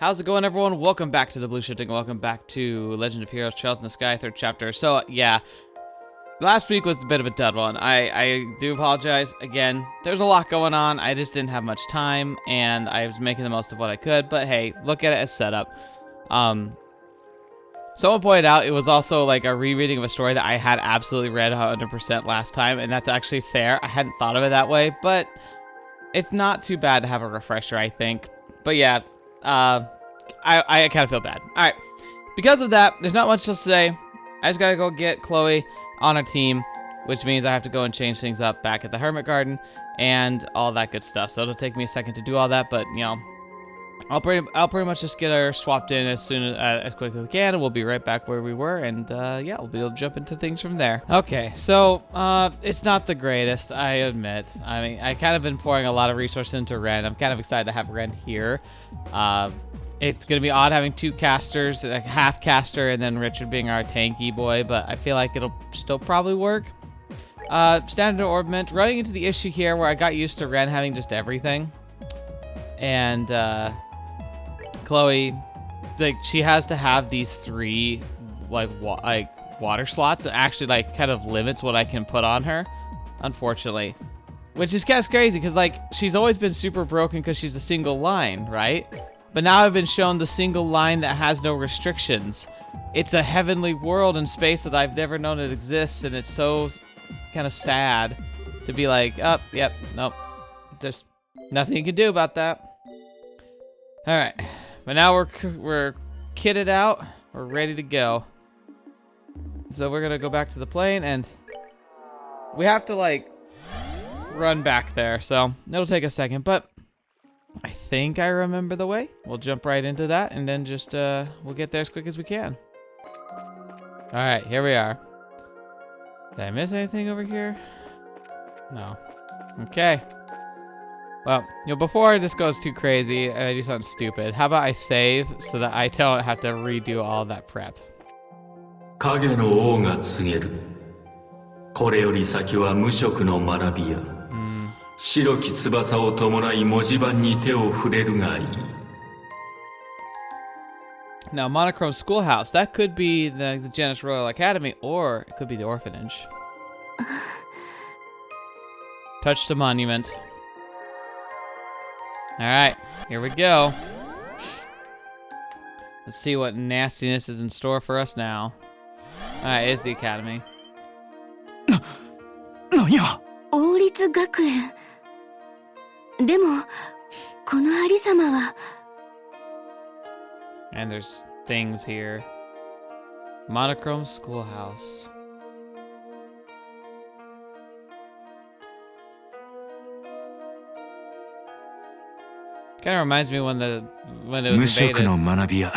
How's it going, everyone? Welcome back to TheBlueShifting. Welcome back to Legend of Heroes Trails in the Sky, 3rd chapter. So, yeah, last week was a bit of a dud one. I do apologize. Again, there's a lot going on. I just didn't have much time, and I was making the most of what I could. But, hey, look at it as setup. Someone pointed out it was also like a rereading of a story that I had absolutely read 100% last time, and that's actually fair. I hadn't thought of it that way, but it's not too bad to have a refresher, I think. But, yeah. I kind of feel bad. Alright, because of that, there's not much to say. I just gotta go get Kloe on our team, which means I have to go and change things up back at the Hermit Garden and all that good stuff. So it'll take me a second to do all that, but, you know, I'll pretty much just get her swapped in as quick as I can, and we'll be right back where we were, and, yeah, we'll be able to jump into things from there. Okay, so, it's not the greatest, I admit. I mean, I kind of been pouring a lot of resources into Ren. I'm kind of excited to have Ren here. It's going to be odd having two casters, a half caster, and then Richard being our tanky boy, but I feel like it'll still probably work. Standard orbment, running into the issue here where I got used to Ren having just everything. And, Kloe, like, she has to have these three, like water slots that actually, like, kind of limits what I can put on her, unfortunately. Which is kind of crazy, because, like, she's always been super broken because she's a single line, right? But now I've been shown the single line that has no restrictions. It's a heavenly world in space that I've never known it exists, and it's so kind of sad to be like, oh, yep, nope. Just nothing you can do about that. Alright, but now we're kitted out, we're ready to go. So we're gonna go back to the plane, and we have to, like, run back there, so it'll take a second, but I think I remember the way. We'll jump right into that, and then just, we'll get there as quick as we can. Alright, here we are. Did I miss anything over here? No. Okay. Well, you know, before this goes too crazy and I do something stupid, how about I save so that I don't have to redo all that prep? 影の王が告げる。これより先は無職の学びや。白き翼を伴い文字盤に手を触れるがいい。 Now, Monochrome Schoolhouse, that could be the Janis Royal Academy, or it could be the orphanage. Touch the monument. Alright, here we go. Let's see what nastiness is in store for us now. Alright, here's the academy. なんや王立学園でもこのありさまは And there's things here. Monochrome Schoolhouse. Kind of reminds me when it was invaded. 無職の学び屋。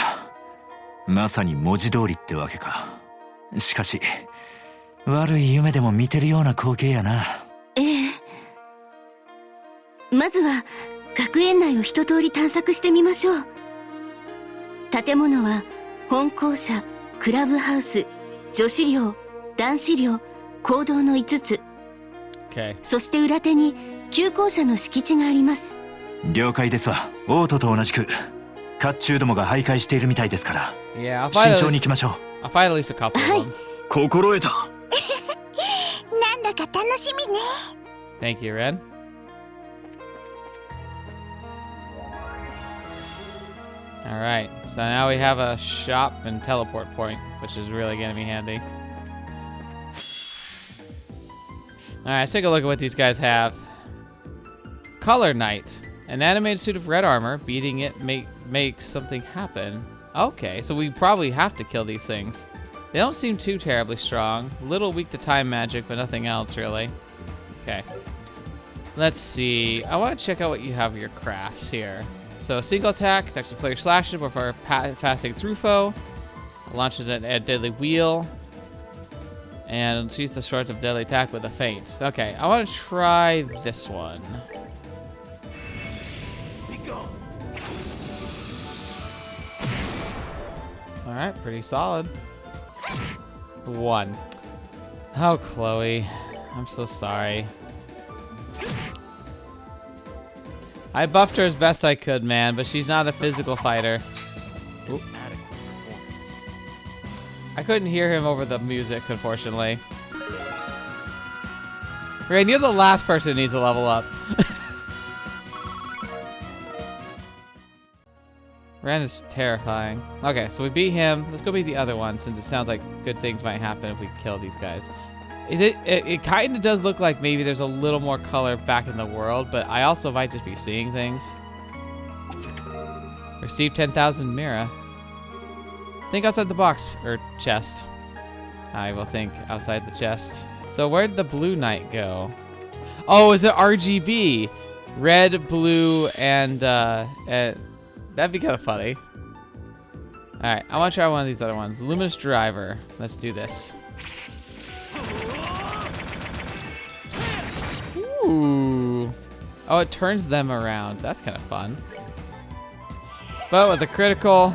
まさに文字通りってわけか。しかし、悪い夢でも見てるような光景やな。ええ。まずは学園内を一通り探索してみましょう。建物は本校舎、クラブハウス、女子寮、男子寮、講堂の5つ。Okay. そして裏手に旧校舎の敷地があります。了解ですわ。オートと同じく甲冑どもが徘徊しているみたいですから。Yeah, 慎重に行きましょう。I'll find at least a couple of them. 心得た。なんだか楽しみね。Thank you, Ren. Alright, so now we have a shop and teleport point, which is really going to be handy. Alright, let's take a look at what these guys have. Color Knight. An animated suit of red armor. Beating it makes something happen. Okay, so we probably have to kill these things. They don't seem too terribly strong. A little weak to time magic, but nothing else, really. Okay. Let's see. I want to check out what you have your crafts here. So, a single attack, attacks with flare slashes before passing through foe. Launches a deadly wheel. And use the short of deadly attack with a feint. Okay, I want to try this one. Alright, pretty solid. 1. Oh, Kloe. I'm so sorry. I buffed her as best I could, man, but she's not a physical fighter. Oop. I couldn't hear him over the music, unfortunately. Rain, you're the last person who needs to level up. Ren is terrifying. Okay, so we beat him. Let's go beat the other one, since it sounds like good things might happen if we kill these guys. It kind of does look like maybe there's a little more color back in the world, but I also might just be seeing things. Receive 10,000 Mira. Think outside the box, or chest. I will think outside the chest. So where'd the blue knight go? Oh, is it RGB? Red, blue, and that'd be kind of funny. All right, I want to try one of these other ones. Luminous Driver. Let's do this. Ooh. Oh, it turns them around. That's kind of fun. But with a critical,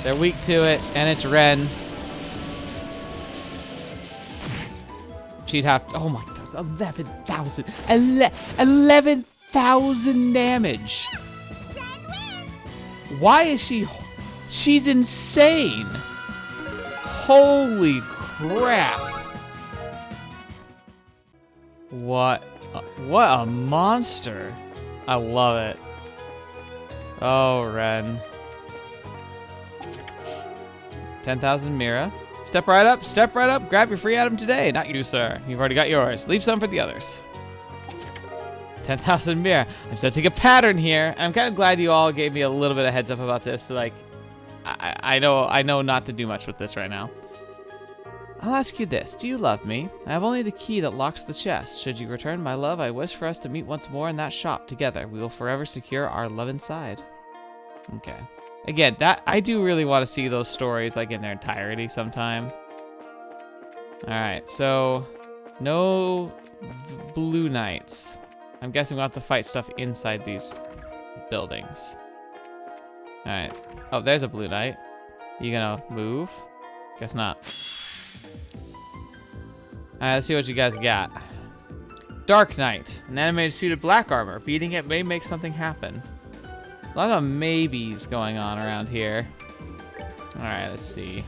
they're weak to it, and it's Ren. She'd have to, oh my god, 11,000. 11,000 damage. Why is she's insane. Holy crap. What a monster. I love it. Oh, Ren. 10,000 Mira. Step right up, grab your free item today. Not you, sir. You've already got yours. Leave some for the others. 10,000 Mira. I'm sensing a pattern here. I'm kind of glad you all gave me a little bit of heads up about this. So, like, I know not to do much with this right now. I'll ask you this. Do you love me? I have only the key that locks the chest. Should you return my love, I wish for us to meet once more in that shop together. We will forever secure our love inside. Okay. Again, that I do really want to see those stories like in their entirety sometime. Alright, so no blue knights. I'm guessing we'll have to fight stuff inside these buildings. Alright. Oh, there's a blue knight. You gonna move? Guess not. Alright, let's see what you guys got. Dark Knight. An animated suit of black armor. Beating it may make something happen. A lot of maybes going on around here. Alright, let's see.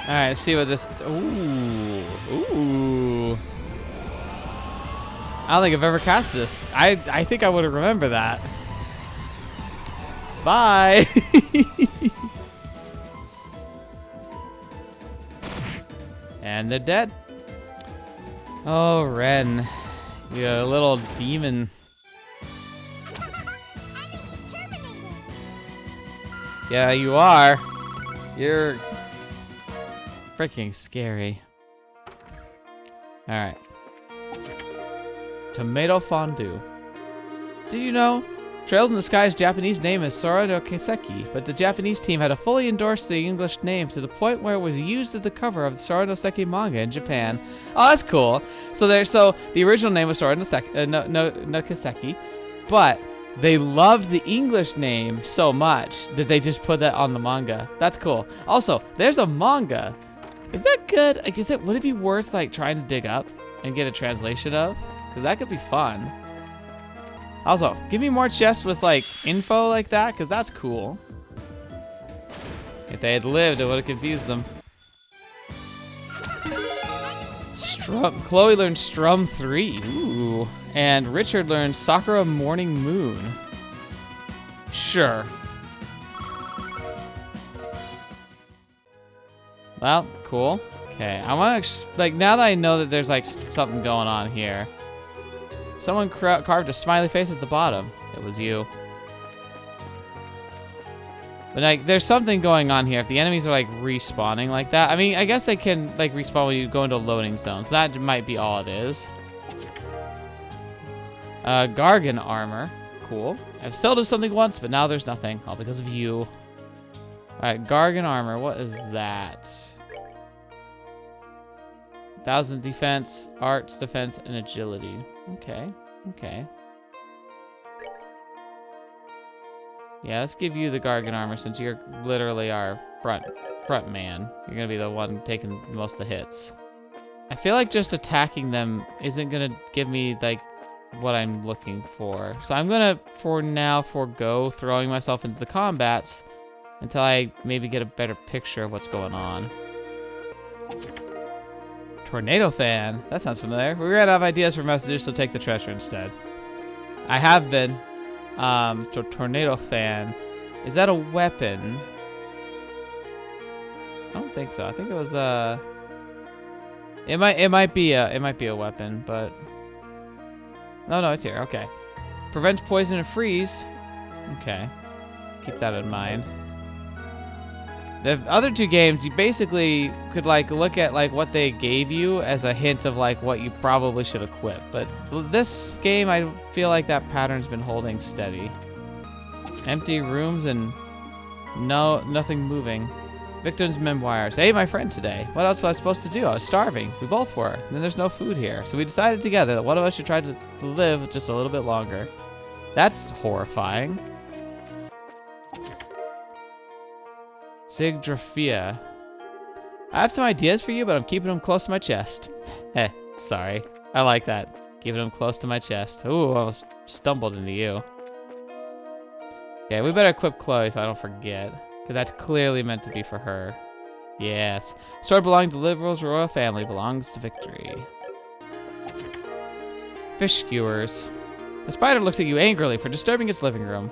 Alright, let's see what this... Ooh. Ooh. I don't think I've ever cast this. I think I would have remembered that. Bye! And they're dead. Oh, Ren. You little demon. Yeah, you are. You're freaking scary. Alright. Tomato fondue. Did you know? Trails in the Sky's Japanese name is Sora no Kiseki, but the Japanese team had to fully endorse the English name to the point where it was used as the cover of the Sora no Seki manga in Japan. Oh, that's cool. So the original name was Sora no Kiseki, but they loved the English name so much that they just put that on the manga. That's cool. Also, there's a manga. Is that good? Like, would it be worth like trying to dig up and get a translation of? Because that could be fun. Also, give me more chests with like info like that, because that's cool. If they had lived, it would have confused them. Kloe learned Strum 3. Ooh. And Richard learned Sakura Morning Moon. Sure. Well, cool. Okay, I want to, like, now that I know that there's like something going on here. Someone carved a smiley face at the bottom. It was you. But like, there's something going on here. If the enemies are like respawning like that, I mean, I guess they can like respawn when you go into loading zones. That might be all it is. Gargan armor, cool. I've filled with something once, but now there's nothing, all because of you. All right, Gargan armor. What is that? 1000 defense, arts, defense, and agility. Okay, okay. Yeah, let's give you the Gargan armor since you're literally our front man. You're gonna be the one taking most of the hits. I feel like just attacking them isn't gonna give me like what I'm looking for. So I'm gonna, for now, forego throwing myself into the combats until I maybe get a better picture of what's going on. Tornado fan. That sounds familiar. We ran out of ideas for messages, so take the treasure instead. I have been. So tornado fan. Is that a weapon? I don't think so. I think it was it might be a weapon, but no, it's here. Okay. Prevents poison and freeze. Okay. Keep that in mind. The other two games, you basically could like look at like what they gave you as a hint of like what you probably should equip. But this game, I feel like that pattern's been holding steady. Empty rooms and nothing moving. Victim's memoirs. Hey, my friend today. What else was I supposed to do? I was starving. We both were. And then there's no food here. So we decided together that one of us should try to live just a little bit longer. That's horrifying. Sigdraphia. I have some ideas for you, but I'm keeping them close to my chest. Heh, sorry. I like that. Keeping them close to my chest. Ooh, I almost stumbled into you. Okay, we better equip Kloe so I don't forget. Because that's clearly meant to be for her. Yes. Sword belonging to Liberl's royal family belongs to Victory. Fish skewers. The spider looks at you angrily for disturbing its living room.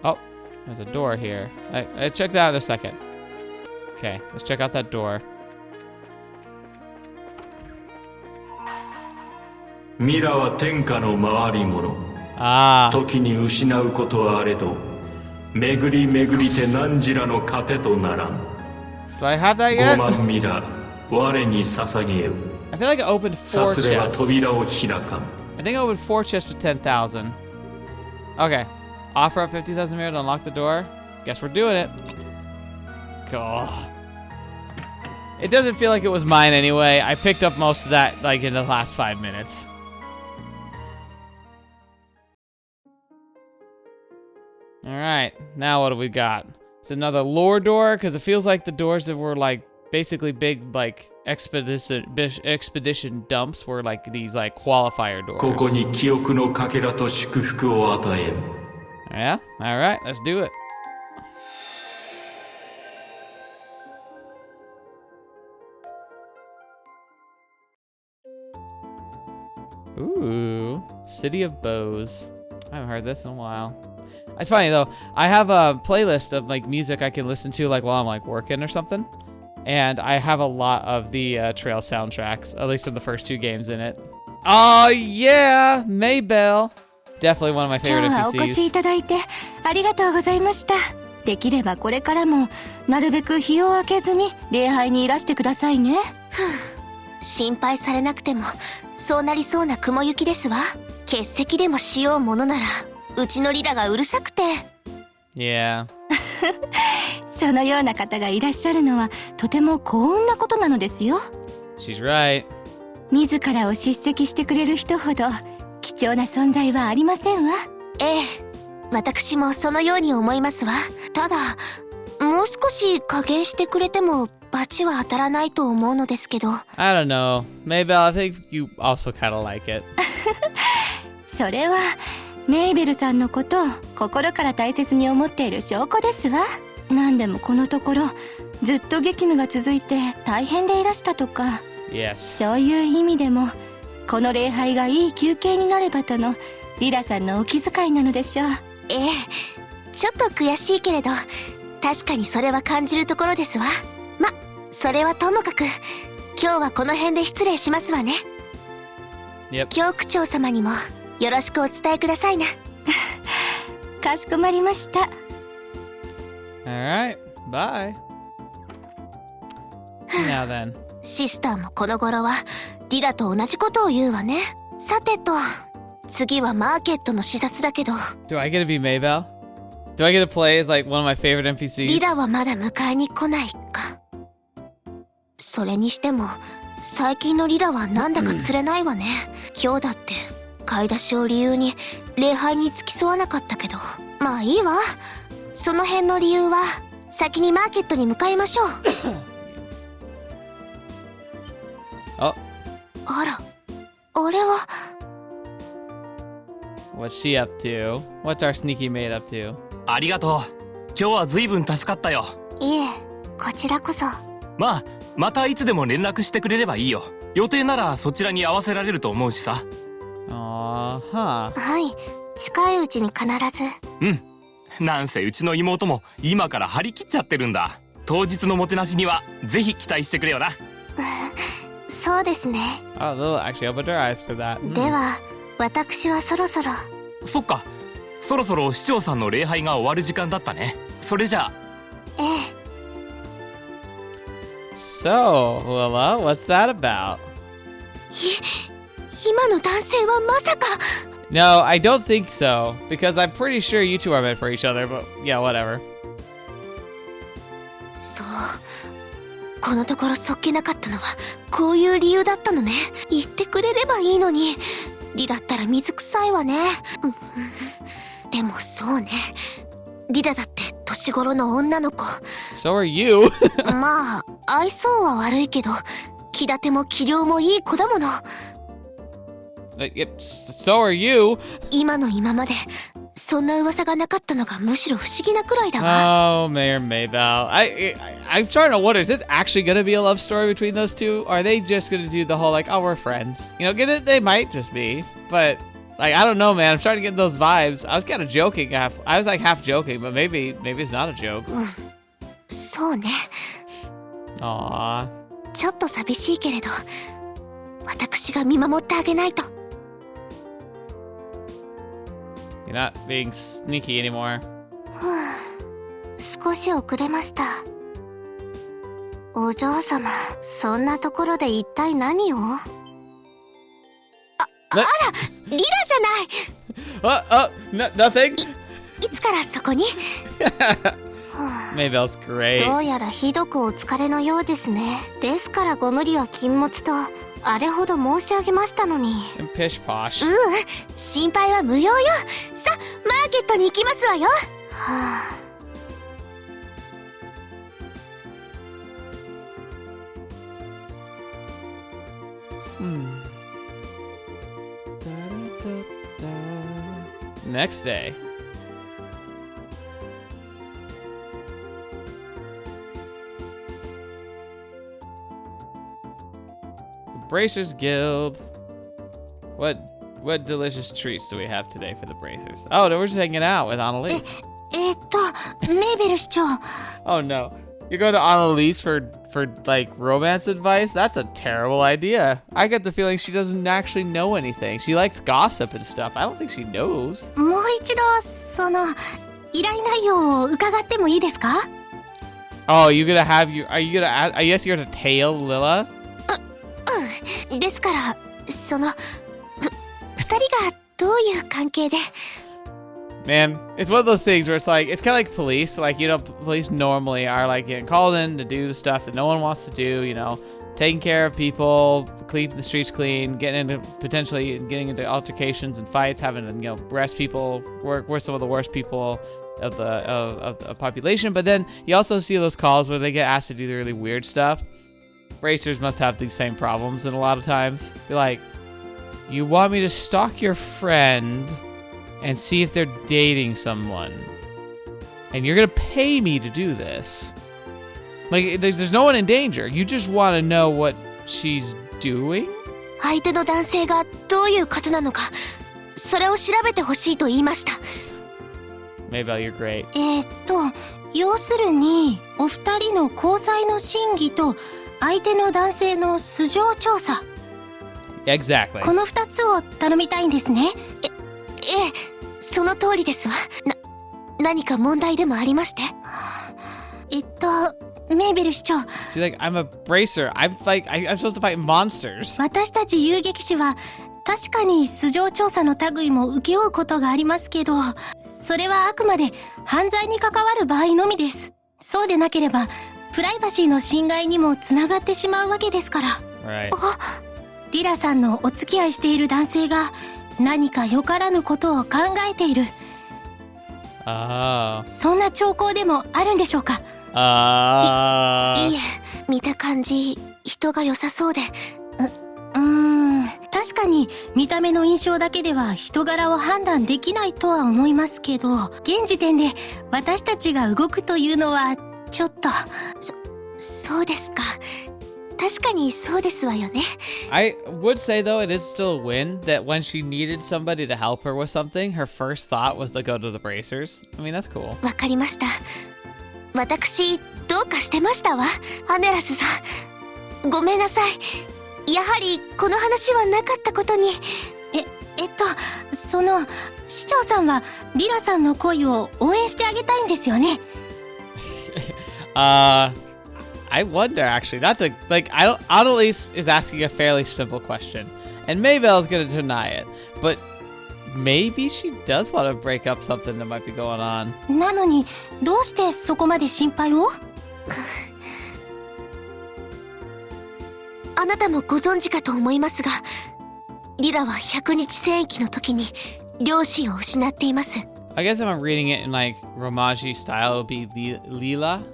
Oh, there's a door here. I checked that out in a second. Okay, let's check out that door. Mira は天下の回り物。時に失うことはあれど、巡り巡りて汝らの糧とならん。Do I have that yet? 5万ミラ、我に捧げよ。I feel like I opened 4 さすれば chests. 扉を開かん。I think I opened 4 chests with 10,000. Okay. Offer up 50,000 Mira to unlock the door. Guess we're doing it. Cool. It doesn't feel like it was mine anyway. I picked up most of that like in the last 5 minutes. Alright, now what do we got? It's another lore door, because it feels like the doors that were like basically big like expedition dumps were like these like qualifier doors. ここに記憶のかけらと祝福を与えん。Yeah? Alright, let's do it. Ooh, City of Bows. I haven't heard this in a while. It's funny though, I have a playlist of like music I can listen to like while I'm like working or something. And I have a lot of the trail soundtracks, at least in the first 2 games in it. Oh yeah, Maybell. Definitely one of my favorite 今日はお越し NPCs. いただいてありがとうございました。できればこれからもなるべく日を明けずに礼拝にいらしてくださいね。心配されなくてもそうなりそうな雲行きですわ。欠席でもしようものならうちのリラがうるさくて。Yeah. そのような方がいらっしゃるのはとても幸運なことなのですよ。 She's right. 自らを叱責してくれる人ほど貴重な存在はありませんわ。ええ、私もそのように思いますわ。ただ、もう少し加減してくれても罰は当たらないと思うのですけど。I don't know. Maybell, I think you also kind of like it. それはメイベルさんのことを心から大切に思っている証拠ですわ。何でもこのところずっと激務が続いて大変でいらしたとか。Yes. そういう意味でもこの礼拝がいい休憩になればとのリラさんのお気遣いなのでしょう。ええ、ちょっと悔しいけれど確かにそれは感じるところですわ。ま、それはともかく今日はこの辺で失礼しますわね。Yep. 教区長様にもよろしくお伝えくださいな。かしこまりました。Alright, bye. Now then. シスターもこの頃はリラと同じことを言うわね。さてと、次はマーケットの視察だけど。Do I get to be Maybell? Do I get to play as like one of my favorite NPCs? リラはまだ迎えに来ないか。それにしても最近のリラはなんだか釣れないわね。今日だって買い出しを理由に礼拝に付き添わなかったけど。まあいいわ。その辺の理由は先にマーケットに向かいましょう。ああら、あれは What's she up to? What's our sneaky maid up to? ありがとう。今日は随分助かったよ。いえ、こちらこそ。まあ、またいつでも連絡してくれればいいよ。予定ならそちらに合わせられると思うしさ。Huh. はい、近いうちに必ず。うん。なんせうちの妹も今から張り切っちゃってるんだ。当日のもてなしにはぜひ期待してくれよな。そうですね。Oh, Lil actually opened her eyes for that. では、私はそろそろ。そっか。そろそろ市長さんの礼拝が終わる時間だったね。それじゃあ。ええ。So, Lila, what's that about? 今の男性はまさか。No, I don't think so, because I'm pretty sure you two are meant for each other, but yeah, whatever. そう。このところそっけなかったのはこういう理由だったのね。言ってくれればいいのに。リラったら水臭いわね。でもそうね。リラだって年頃の女の子。So are you. まあ、愛想は悪いけど、気立ても器量もいい子だもの。Yep, so are you. 今の今まで、そんな噂がなかったのがむしろ不思議なくらいだわ。Oh, Mayor Maybell. I'm starting to wonder, is this actually going to be a love story between those two? Or are they just going to do the whole, like, oh, we're friends? You know, they might just be. But, like, I don't know, man. I'm starting to get those vibes. I was kind of joking. I was, like, half joking, but maybe it's not a joke. そうね。Aww. ちょっと寂しいけれど、私が見守ってあげないと。You're not being sneaky anymore. 少し遅れました。お嬢様、そんなところで一体何を？あら、リラじゃない。Nothing? いつからそこに？ Maybell's great. どうやらひどくお疲れのようですね。ですからご無理は禁物とあれほど申し上げましたのに。Pish posh. 心配は無用よ。さ、マーケットに行きますわよ。はあ。Next day. Bracers Guild. What delicious treats do we have today for the Bracers? Oh, no, we're just hanging out with Annalise. メーベル市長。Oh no. You're going to Annalise for like romance advice? That's a terrible idea. I get the feeling she doesn't actually know anything. She likes gossip and stuff. I don't think she knows. もう一度その依頼内容を伺ってもいいですか？ Oh, are you gonna I guess you're gonna tail Lila? ですからその二人がどういう関係で。 Man, it's one of those things where it's kind of like police. Like, you know, police normally are like getting called in to do stuff that no one wants to do, you know, taking care of people, keeping the streets clean, potentially getting into altercations and fights, having to, you know, arrest people, we're some of the worst people of the population. But then you also see those calls where they get asked to do the really weird stuff. Bracers must have these same problems, and a lot of times they're like, you want me to stalk your friend and see if they're dating someone, and you're gonna pay me to do this. Like, there's no one in danger. You just want to know what she's doing? 相手の男性がどういう方なのか、それを調べてほしいと言いました。 Maybell, you're great. 要するにお二人の交際の真偽と相手の男性の素性調査。 Exactly. この二つを頼みたいんですね。その通りですわ。何か問題でもありまして？メーベル市長。She's like, I'm a bracer. I'm supposed to fight monsters. 私たち遊撃士は確かに素性調査の類も請け負うことがありますけど、それはあくまで犯罪に関わる場合のみです。そうでなければプライバシーの侵害にもつながってしまうわけですから。Right. リラさんのお付き合いしている男性が何かよからぬことを考えている。そんな兆候でもあるんでしょうか？いえ、見た感じ人が良さそうで。確かかに見た目の印象だけでは人柄を判断できないとは思いますけど、現時点で私たちが動くというのはちょっと。そうですか。確かにそうですわよね。I would say though it is still a win that when she needed somebody to help her with something, her first thought was to go to the bracers. I mean, that's cool. わかりました。私どうかしてましたわ、アネラスさん。ごめんなさい。やはりこの話はなかったことに。市長さんはリラさんの恋を応援してあげたいんですよね。I wonder actually. That's a Annalise is asking a fairly simple question, and Maybelle is going to deny it, but maybe she does want to break up something that might be going on. なのにどうしてそこまで心配を？あなたもご存知かと思いますが、リラは100日戦役の時に両親を失っています。I guess if I'm reading it in like Romaji style, it would be Lila.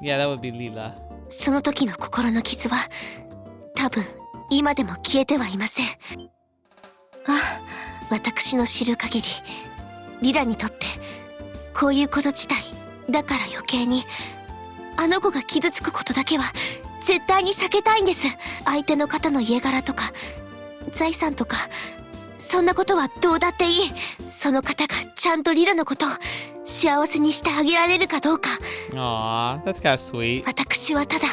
Yeah, that would be Lila. その時の心の傷は多分今でも消えてはいません。私の知る限り、リラにとってこういうこと自体だから余計に、あの子が傷つくことだけは絶対に避けたいんです。相手の方の家柄とか財産とか、そんなことはどうだっていい。その方がちゃんとリラのことを幸せにしてあげられるかどうか。Aww, that's kind of sweet. 私はただ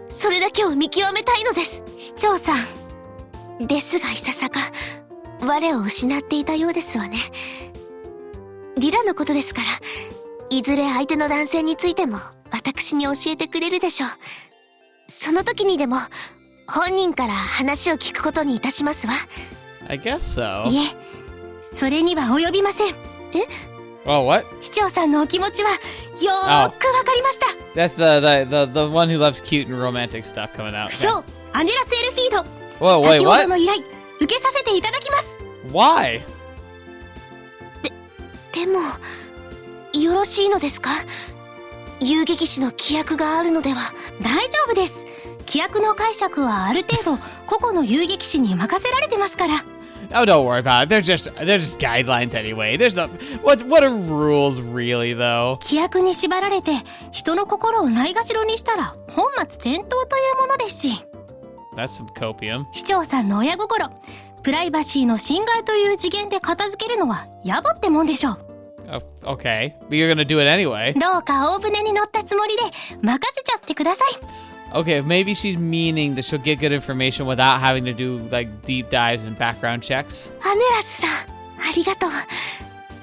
それだけを見極めたいのです。市長さんですが、いささか我を失っていたようですわね。リラのことですから、いずれ相手の男性についても私に教えてくれるでしょう。その時にでも本人から話を聞くことにいたしますわ。I guess so. いえ、それには及びません。Oh, what? 市長さんのお気持ちはよーくわかりました。That's the one who loves cute and romantic stuff coming out. 不詳、アネラスエルフィード。Whoa, wait, 先ほ what? どの依頼、受けさせていただきます。Why? でもよろしいのですか？遊撃士の規約があるのでは。大丈夫です。規約の解釈はある程度個々の遊撃士に任せられてますから。Oh, don't worry about it. They're just guidelines anyway. There's no what are rules really though? 規約に縛られて人の心をないがしろにしたら本末転倒というものですし。That's some copium. 市長さんの親心、プライバシーの侵害という次元で片付けるのは野暮ってもんでしょう。Okay, but you're gonna do it anyway. どうか大船に乗ったつもりで任せちゃってください。Okay, maybe she's meaning that she'll get good information without having to do like deep dives and background checks. アネラスさん、ありがとう。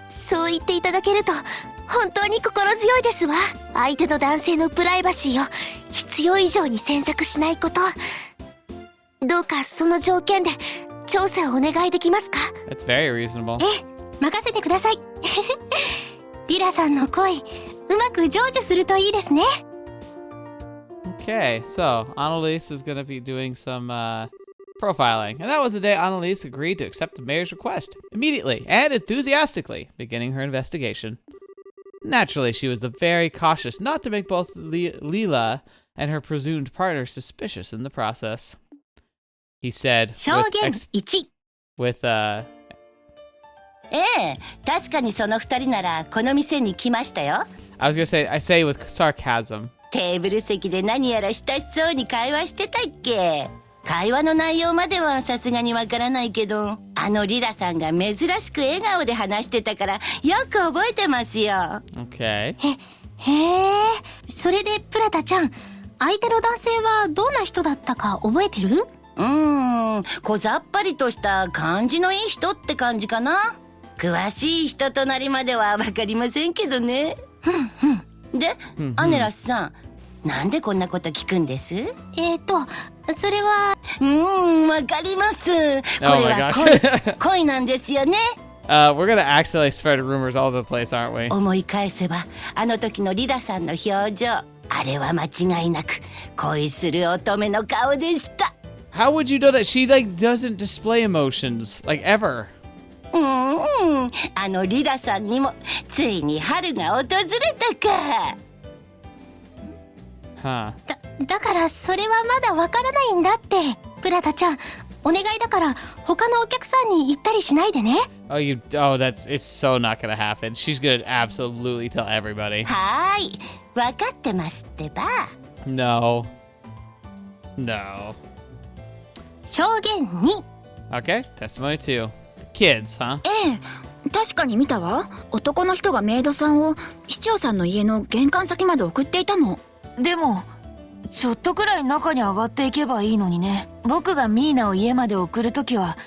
そう言っていただけると本当に心強いですわ。相手の男性のプライバシーを必要以上に詮索しないこと。どうかその条件で調査をお願いできますか？ That's very reasonable. 任せてください。リラさんの恋、うまく成就するといいですね。Okay, so Annalise is gonna be doing some profiling, and that was the day Annalise agreed to accept the mayor's request immediately and enthusiastically, beginning her investigation. Naturally, she was very cautious not to make both Leela and her presumed partner suspicious in the process. He said, 証言1。with 確かにその二人ならこの店に来ましたよ。I was gonna say, I say with sarcasm. テーブル席で何やら親しそうに会話してたっけ？会話の内容まではさすがにわからないけど、あのリラさんが珍しく笑顔で話してたからよく覚えてますよ。Okay. それでプラタちゃん、相手の男性はどんな人だったか覚えてる？小ざっぱりとした感じのいい人って感じかな。詳しい人となりまではわかりませんけどね。で、アネラスさん、なんでこんなこと聞くんです？それはわかります。これは恋なんですよね。We're gonna accidentally spread rumors all over the place, aren't we? 思い返せば、あの時のリラさんの表情、あれは間違いなく恋する乙女の顔でした。How would you know that she like doesn't display emotions like ever? あのリラさんにもついに春が訪れたか。だからそれはまだわからないんだって。プラタちゃん、お願いだから他のお客さんに言ったりしないでね。it's so not gonna happen. She's gonna absolutely tell everybody. はーい、分かってますってば。No. 証言2。Okay, testimony 2. The kids, huh? ええ、確かに見たわ。男の人がメイドさんを市長さんの家の玄関先まで送っていたの。でもちょっとくらい中に上がっていけばいいのにね。僕がミーナを家まで送るときは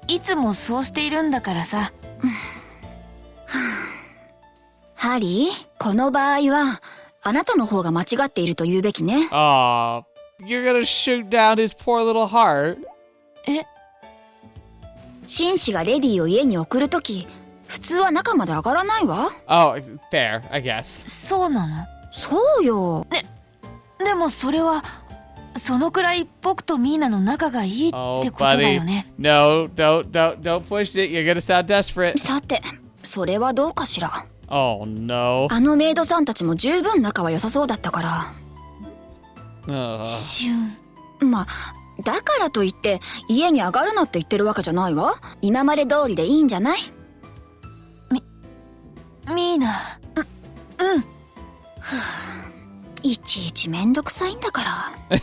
いつもそうしているんだからさ。ハリー、この場合はあなたの方が間違っていると言うべきね。Aw, you're gonna shoot down his poor little heart. 紳士がレディーを家に送るとき、普通は中まで上がらないわ。Oh, fair, I guess. そうなの？そうよ。でもそれはそのくらい僕とミーナの仲がいいって Oh, ことだ buddy. よね。No, don't push it. You're gonna sound desperate. さて、それはどうかしら。Oh, no. あのメイドさんたちも十分仲は良さそうだったから。シュン。まあだからといって家に上がるなって言ってるわけじゃないわ。今まで通りでいいんじゃない？ミーナ。うん。いちいちめんどくさいんだから。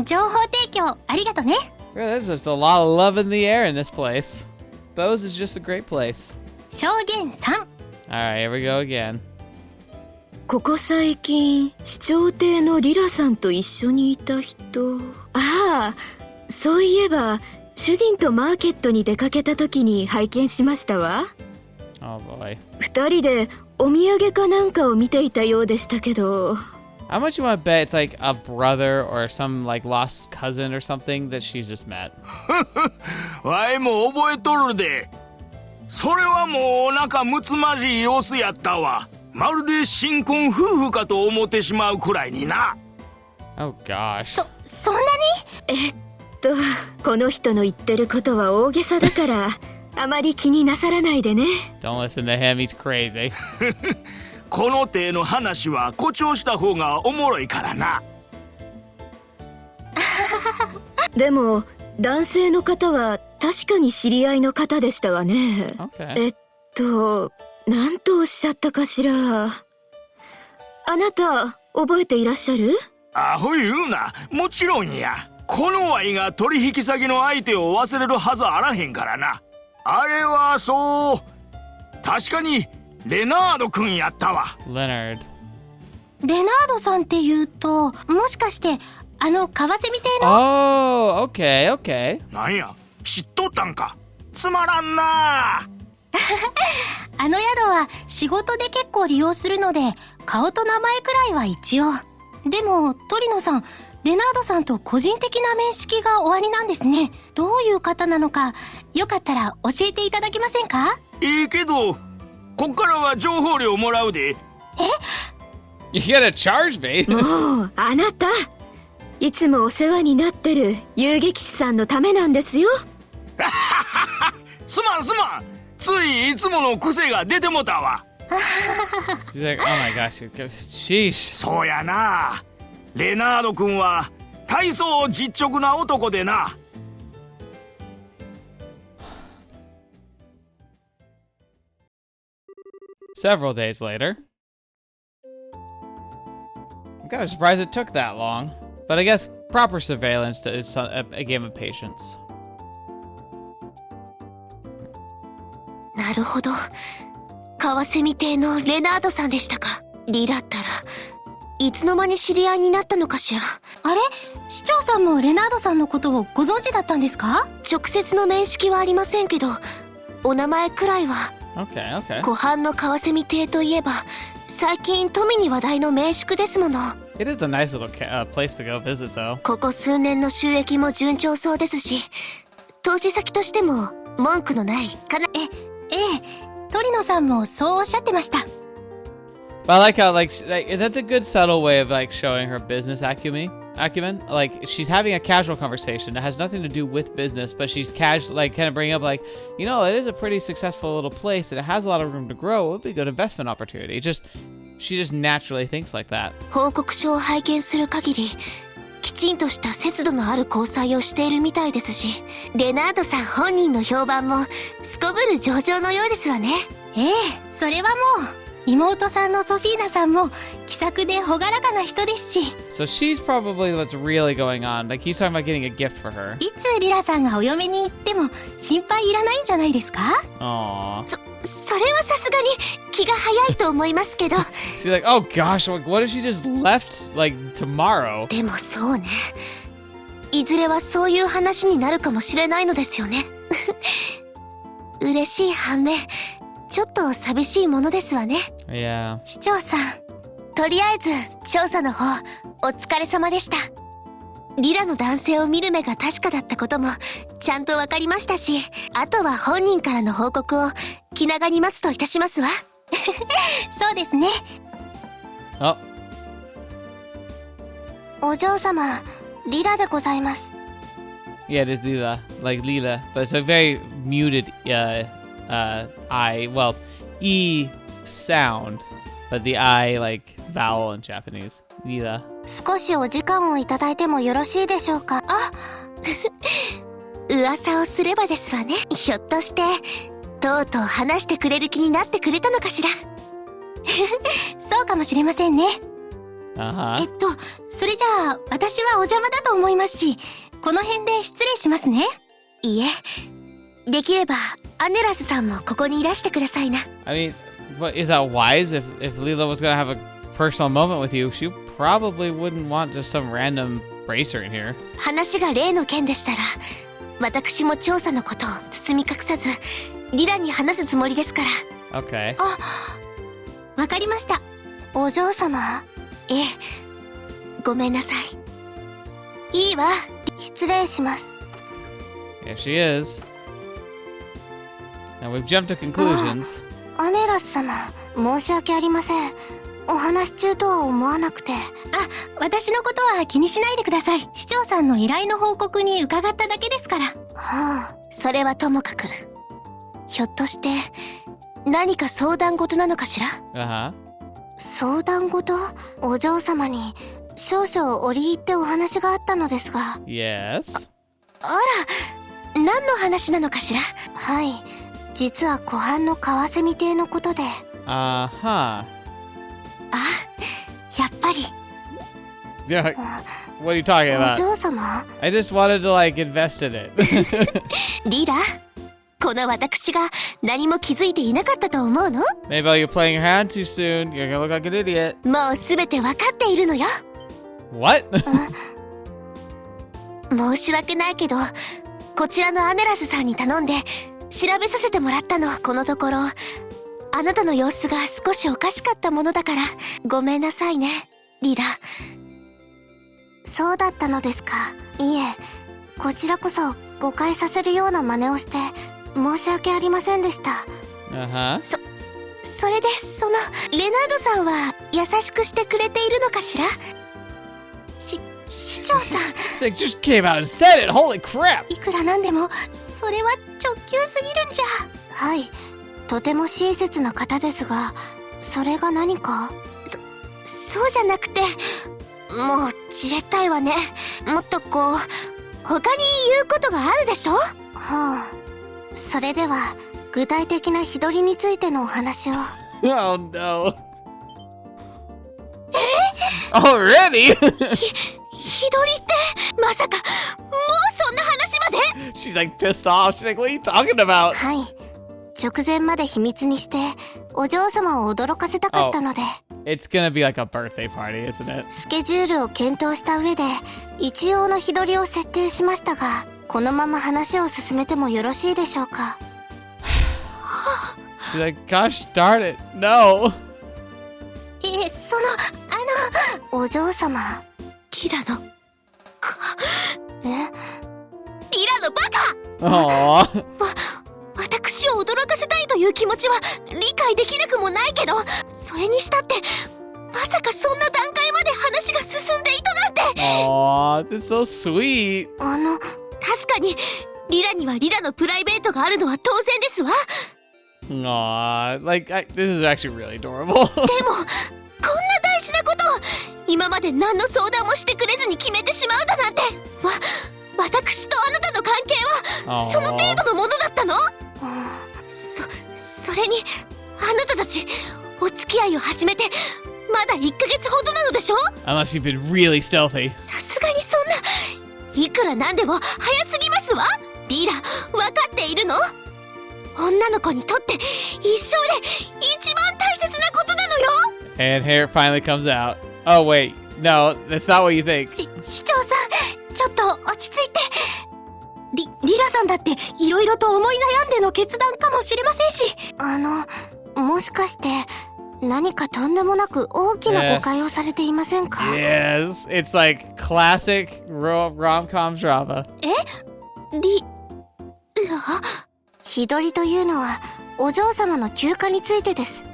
情報提供ありがとね。There's just a lot of love in the air in this place. Bose is just a great place. 証言3。Alright, here we go again. ここ最近市長邸のリラさんと一緒にいた人。ああ、そういえば主人とマーケットに出かけた時に拝見しましたわ。Oh boy. 二人でお土産かなんかを見ていたようでしたけど。 How much you want to bet it's like a brother or some like lost cousin or something that she's just met? わいも覚えとるで。それはもう仲睦まじい様子やったわ。まるで新婚夫婦かと思ってしまうくらいにな。Oh gosh. そんなに？この人の言ってることは大げさだからあまり気になさらないでね。 Don't listen to him, he's crazy. この手の話は誇張した方がおもろいからな。でも男性の方は確かに知り合いの方でしたわね。 Okay. なんとおっしゃったかしら。あなた覚えていらっしゃる？アホ言うな。もちろんや。このワイが取引先の相手を忘れるはずあらへんからな。あれはそう、確かにレナード君やったわ。Leonard. レナードさんっていうと、もしかしてあのカワセミ亭の？ Oh, okay. なんや、知っとったんか。つまらんな。あの宿は仕事で結構利用するので顔と名前くらいは一応。でも鳥野さん、レナードさんと個人的な面識がおありなんですね。どういう方なのかよかったら教えていただけませんか？いいけど、こっからは情報料もらうで。You gotta charge me. もうあなたいつもお世話になってる遊撃士さんのためなんですよ。すまん。ついつもの癖が出てもたわ。She's like, oh my gosh, sheesh. そうやな。レナード君は大層実直な男でな。Several days later. I'm kind of surprised it took that long. But I guess proper surveillance is a game of patience. なるほど。カワセミ邸のレナードさんでしたか。リラったらいつの間に知り合いになったのかしら。あれ、市長さんもレナードさんのことをご存知だったんですか？直接の面識はありませんけど、お名前くらいは。Okay. 湖畔のカワセミ邸といえば最近富に話題の名宿ですもの。 It is a nice little place to go visit, though. ここ数年の収益も順調そうですし、投資先としても文句のないかな。ええ、鳥野さんもそうおっしゃってました。But I like how like that's a good subtle way of like showing her business acumen. Like she's having a casual conversation that has nothing to do with business, but she's casual, like kind of bringing up like, you know, it is a pretty successful little place and it has a lot of room to grow. It would be a good investment opportunity. She just naturally thinks like that. 報告書を拝見する限り、きちんとした節度のある交際をしているみたいですし、レナードさん本人の評判もすこぶる上々のようですわね。ええ、それはもう妹さんのソフィーナさんも気さくで朗らかな人ですし。 So she's probably what's really going on. Like he's talking about getting a gift for her. いつリラさんがお嫁に行っても心配いらないんじゃないですか？ Aww. それはさすがに気が早いと思いますけど。She's like, oh gosh, like what if she just left like tomorrow? でもそうね、いずれはそういう話になるかもしれないのですよね。嬉しい反面ちょっと寂しいものですわね。Yeah. 市長さん、とりあえず調査の方お疲れ様でした。リラの男性を見る目が確かだったこともちゃんと分かりましたし、あとは本人からの報告を気長に待つといたしますわ。そうですね。Oh. お嬢様、リラでございます。 Yeah, it is Lila, like Lila, but it's a very muted I, well, E sound, but the I like vowel in Japanese. Lila. 少しお時間をいただいてもよろしいでしょうか。あ噂をすればですわね。ひょっとしてとうとう話してくれる気になってくれたのかしら。そうかもしれませんね。Uh-huh. それじゃあ私はお邪魔だと思いますし、この辺で失礼しますね。いいえ、できればアネラスさんもここにいらしてくださいな。I mean, but is that wise? If Lila was gonna have a personal moment with you, she probably wouldn't want just some random bracer in here. 話が例の件でしたら、私も調査のことを包み隠さずリラに話すつもりですから。Okay. あ、わかりました。お嬢様。ええ、ごめんなさい。いいわ、失礼します。 Here she is. Now we've jumped to conclusions. アネラス様、申し訳ありません。お話中とは思わなくて。あ、私のことは気にしないでください。市長さんの依頼の報告に伺っただけですから。はあ、それはともかく。ひょっとして何か相談事なのかしら。Uh-huh. 相談事？お嬢様に少々折り入ってお話があったのですが。Yes. あら、何の話なのかしら。はい、実は湖畔のカワセミ邸のことで。Uh-huh. あ、やっぱり。Yeah, what are you talking お about? 嬢様。 I just wanted to like invest in it. リラ、この私が何も気づいていなかったと思うの？ Maybe you're playing your hand too soon. You're gonna look like an idiot. もうすべてわかっているのよ。What? 申し訳ないけど、こちらのアネラスさんに頼んで調べさせてもらったの。このところあなたの様子が少しおかしかったものだからごめんなさいね、リラ。そうだったのですか。いえ、こちらこそ誤解させるような真似をして申し訳ありませんでした。Uh-huh. それでレナードさんは優しくしてくれているのかしら。市長さん。She like just came out and said it. Holy crap. いくらなんでもそれは直球すぎるんじゃ。はい、とても親切な方ですが、それが何か？そうじゃなくて、もうじれったいわね。もっとこう他に言うことがあるでしょ。はあ、それでは具体的な日取りについてのお話を。Oh no. Already? 日取りってまさかもうそんな話まで？ She's like pissed off. She's like, what are you talking about? はい、直前まで秘密にしてお嬢様を驚かせたかったので。It's gonna be like a birthday party, isn't it? スケジュールを検討した上で一応の日取りを設定しましたが、このまま話を進めてもよろしいでしょうか。She's like, gosh darn it, no. お嬢様。リラのリラのバカ。 Aww. 私を驚かせたいという気持ちは理解できなくもないけど、それにしたってまさかそんな段階まで話が進んでいたなんて。 Aww, that's so sweet. 確かにリラにはリラのプライベートがあるのは当然ですわ。 Aww, like this is actually really adorable. でもこんな大事なことを今まで何の相談もしてくれずに決めてしまうだなんて。私とあなたの関係はその程度のものだったの？それにあなたたちお付き合いを始めてまだ1ヶ月ほどなのでしょ？ Unless you've been really stealthy. さすがにそんな、いくらなんでも早すぎますわ。リラ、わかっているの？女の子にとって一生で一番大切なことなのよ。 And here it finally comes out. Oh wait, no, that's not what you think. 市長さん、ちょっと落ち着いて。リラさんだっていろいろと思い悩んでの決断かもしれませんし。もしかして何かとんでもなく大きな誤解をされていませんか？ Yes, it's like classic rom-com drama. 日取りというのはお嬢様の休暇についてです。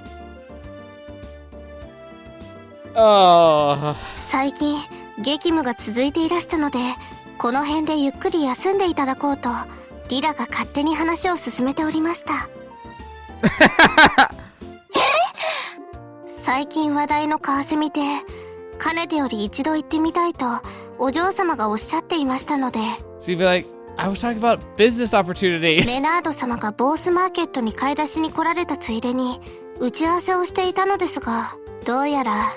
最近激務が続いていらしたので、この辺でゆっくり休んでいただこうとリラが勝手に話を進めておりました。最近話題の為替見て、かねてより一度行ってみたいとお嬢様がおっしゃっていましたので。 So you'd be like, I was talking about business opportunity. レナード様がボースマーケットに買い出しに来られたついでに打ち合わせをしていたのですが、どうやら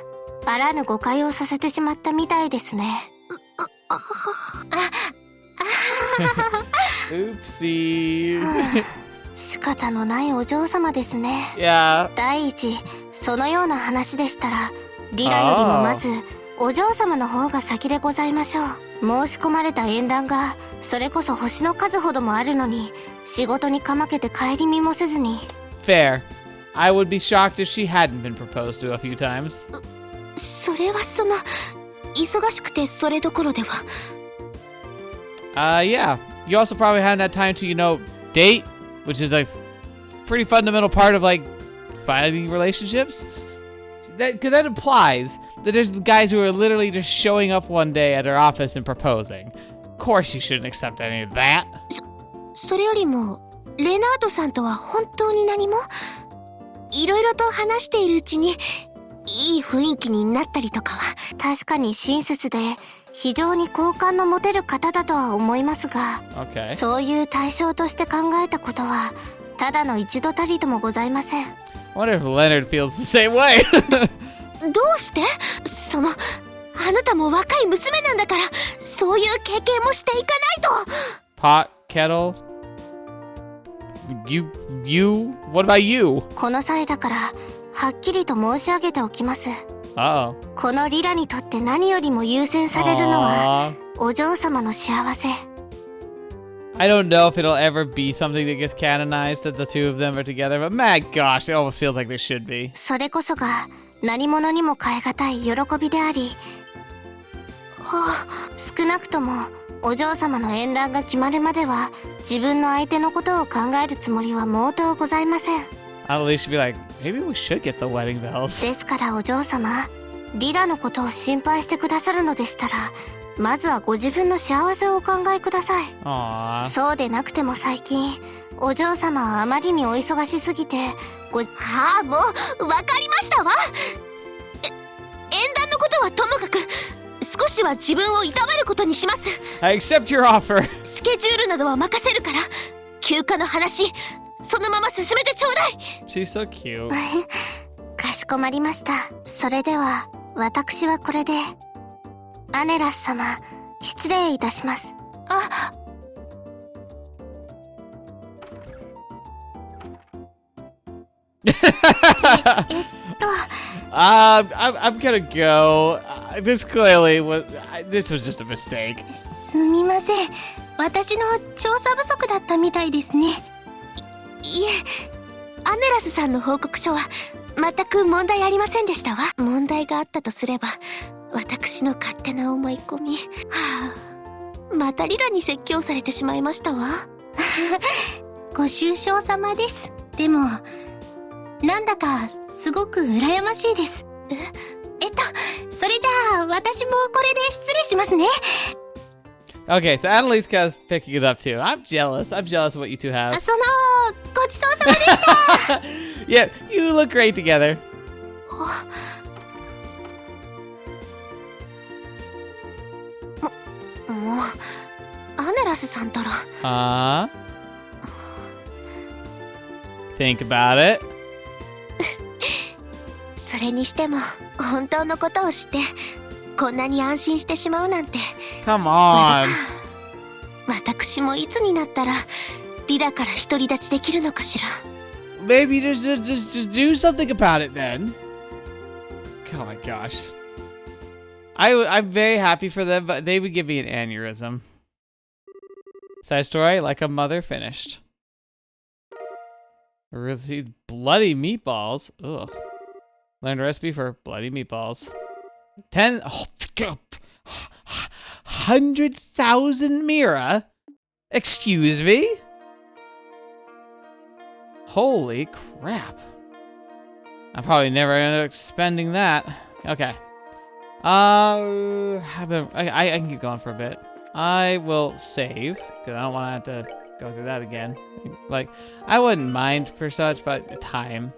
あらぬ誤解をさせてしまったみたいですね。Oopsie. 仕方のないお嬢様ですね。Yeah. 第一、そのような話でしたらリラよりもまずお嬢様の方が先でございましょう。申し込まれた縁談がそれこそ星の数ほどもあるのに、仕事にかまけて顧みもせずに。 Fair. I would be shocked if she hadn't been proposed to a few times. それは忙しくてそれどころでは。Yeah. You also probably haven't had time to, date, which is a pretty fundamental part of, finding relationships. Because that implies that there's guys who are literally just showing up one day at her office and proposing. Of course you shouldn't accept any of that. それよりもレナードさんとは本当に何も？いろいろと話しているうちにいい雰囲気になったりとかは。確かに親切で非常に好感の持てる方だとは思いますが、Okay. そういう対象として考えたことはただの一度たりともございません。 I wonder if Leonard feels the same way. どうして？あなたも若い娘なんだから、そういう経験もしていかないと。 Pot, kettle. You? What about you? この際だからはっきりと申し上げておきます。 Uh-oh. このリラにとって何よりも優先されるのはお嬢様の幸せ。 I don't know if it'll ever be something that gets canonized that the two of them are together, but my gosh, it almost feels like there should be. それこそが何者にも代え難い喜びであり、少なくともお嬢様の縁談が決まるまでは自分の相手のことを考えるつもりは毛頭ございません。 At least she'd be like, maybe we should get the wedding bells. ですからお嬢様、リラのことを心配してくださるのでしたら、まずはご自分の幸せをお考えください。 Aww. そうでなくても最近お嬢様はあまりにお忙しすぎてもうわかりましたわ。縁談のことはともかく、少しは自分をいたわることにします。 I accept your offer. スケジュールなどは任せるから、休暇の話そのまま進めてちょうだい。 She's so cute. かしこまりました。それでは私はこれで。アネラス様、失礼いたします。I'm gonna go. This clearly was. This was just a mistake. すみません、私の調査不足だったみたいですね。いえ、アネラスさんの報告書は全く問題ありませんでしたわ。問題があったとすれば、私の勝手な思い込み。またリラに説教されてしまいましたわ。ご愁傷様です。でもなんだかすごく羨ましいです。それじゃあ私もこれで失礼しますね。 Okay, so Annalise picking it up too. I'm jealous. I'm jealous of what you two have. ごちそうさまでした。Yeah, you look great together. もうアネラスさんたら。Think about it. それにしても本当のことを知ってこんなに安心してしまうなんて。 Come on. 私もいつになったらリラから独り立ちできるのかしら。 Maybe just do something about it then. Oh my gosh. I'm very happy for them, but they would give me an aneurysm. Side story, like a mother finished. Received bloody meatballs. Ugh. Learned a recipe for bloody meatballs. 100,000 Mira? Excuse me? Holy crap. I probably never ended up spending that. Okay. I can keep going for a bit. I will save, because I don't want to have to go through that again. Like, I wouldn't mind for such, but time.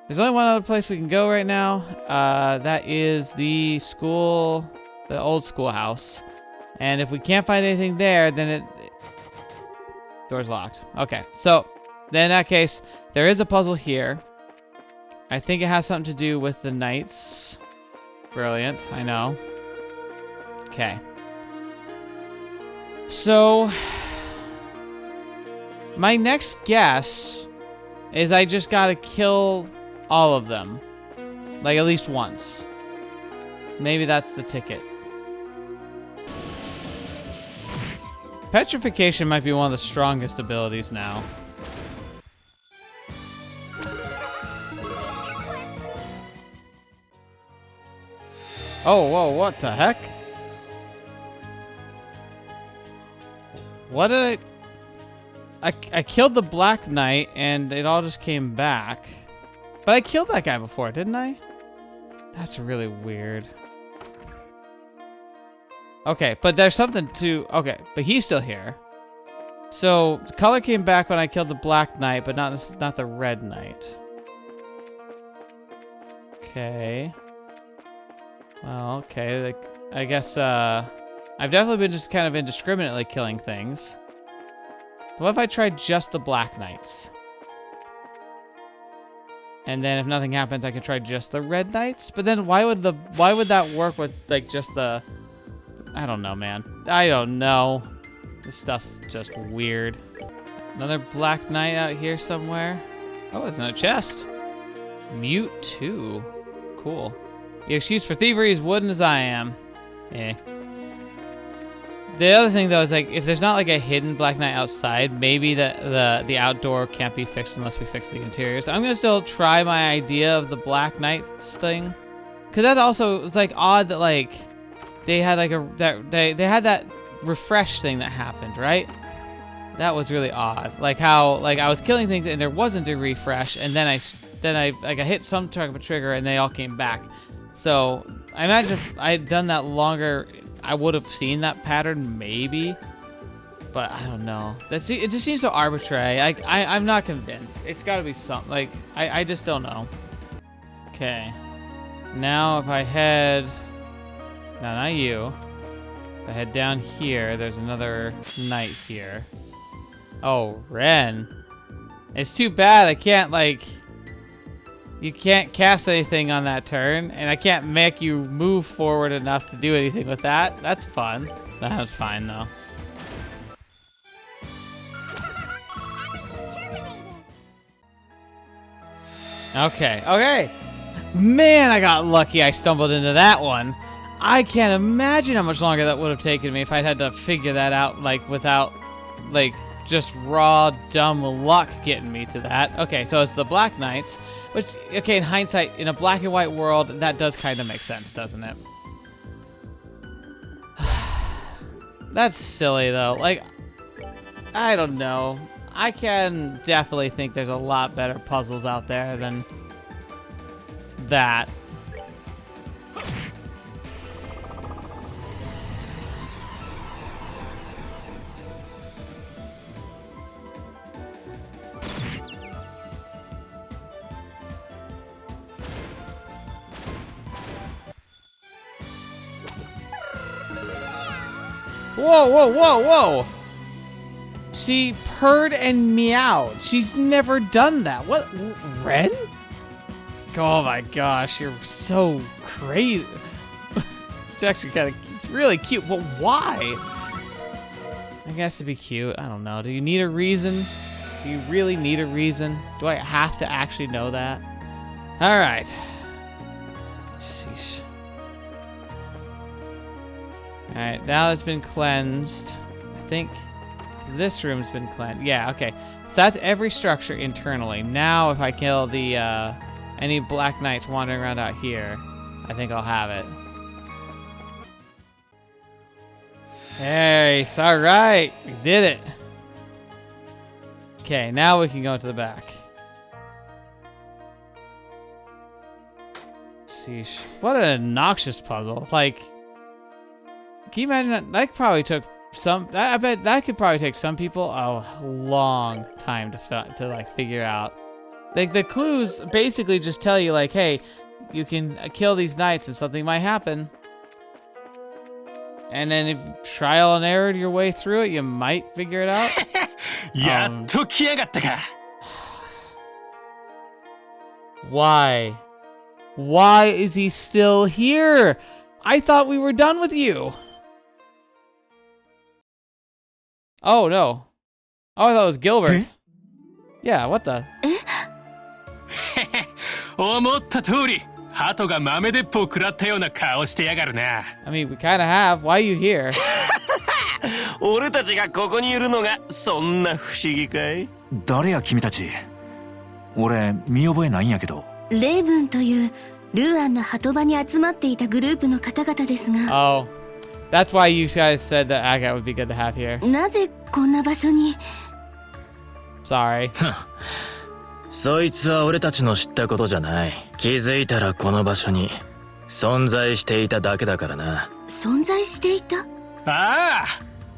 There's only one other place we can go right now. That is the school, the old schoolhouse. And if we can't find anything there, then door's locked. Okay, so then in that case, there is a puzzle here. I think it has something to do with the knights. Brilliant, I know. Okay. So, my next guess is I just gotta kill all of them. Like, at least once. Maybe that's the ticket. Petrification might be one of the strongest abilities now. Oh, whoa, what the heck? What did I killed the Black Knight and it all just came back. But I killed that guy before, didn't I? That's really weird. Okay, but there's something to... Okay, but he's still here. So, the color came back when I killed the Black Knight, but not the Red Knight. Okay. Well, okay, like, I guess, I've definitely been just kind of indiscriminately killing things. What if I tried just the Black Knights? And then if nothing happens, I could try just the Red Knights? But then why would that work with, like, just the... I don't know, man. I don't know. This stuff's just weird. Another Black Knight out here somewhere. Oh, it's in a chest. Mute 2. Cool. The excuse for thievery is wooden as I am. Eh. The other thing though is like if there's not like a hidden Black Knight outside, maybe the outdoor can't be fixed unless we fix the interior. So I'm gonna still try my idea of the Black Knights thing, cause that also it's like odd that like they had like they had that refresh thing that happened, right? That was really odd. Like how like I was killing things and there wasn't a refresh, and then I hit some type of a trigger and they all came back. So I imagine if I had done that longer, I would have seen that pattern, maybe. But I don't know. It just seems so arbitrary. I'm not convinced. It's got to be something. Like, I just don't know. Okay. Now if I head... No, not you. If I head down here, there's another knight here. Oh, Ren. It's too bad I can't, like... You can't cast anything on that turn, and I can't make you move forward enough to do anything with that. That's fun. That was fine, though. Okay, okay. Man, I got lucky I stumbled into that one. I can't imagine how much longer that would have taken me if I'd had to figure that out, like, without, like, just raw, dumb luck getting me to that. Okay, so it's the Black Knights, which, okay, in hindsight, in a black and white world, that does kind of make sense, doesn't it? That's silly, though. Like, I don't know. I can definitely think there's a lot better puzzles out there than that. Whoa, whoa, whoa, whoa! She purred and meowed. She's never done that. What? Ren? Oh my gosh, you're so crazy. It's actually kind of, it's really cute, but why? I guess to be cute, I don't know. Do you need a reason? Do you really need a reason? Do I have to actually know that? All right. Sheesh. All right, now it's been cleansed. I think this room's been cleansed. Yeah, okay. So that's every structure internally. Now if I kill the, any Black Knights wandering around out here, I think I'll have it. Hey, it's all right. We did it. Okay, now we can go to the back. Sheesh. What an obnoxious puzzle. Like, can you imagine that? That probably took some, I bet that could probably take some people a long time to like figure out. Like, the clues basically just tell you like, hey, you can kill these knights and something might happen. And then if trial and error your way through it, you might figure it out. Why? Why is he still here? I thought we were done with you. Oh, no. Oh, I thought it was Gilbert. Yeah, what the? I mean, we kind of have. Why are you here? 俺たちがここにいるのがそんな不思議かい？誰や君たち？俺見覚えないんやけど。レイブンというルーアンの鳩場に集まっていたグループの方々ですが。Oh, that's why you guys said that Agat would be good to have here. なぜこんな場所に？ Sorry. そいつは俺たちの知ったことじゃない。気づいたらこの場所に存在していただけだからな。存在していた？ああ、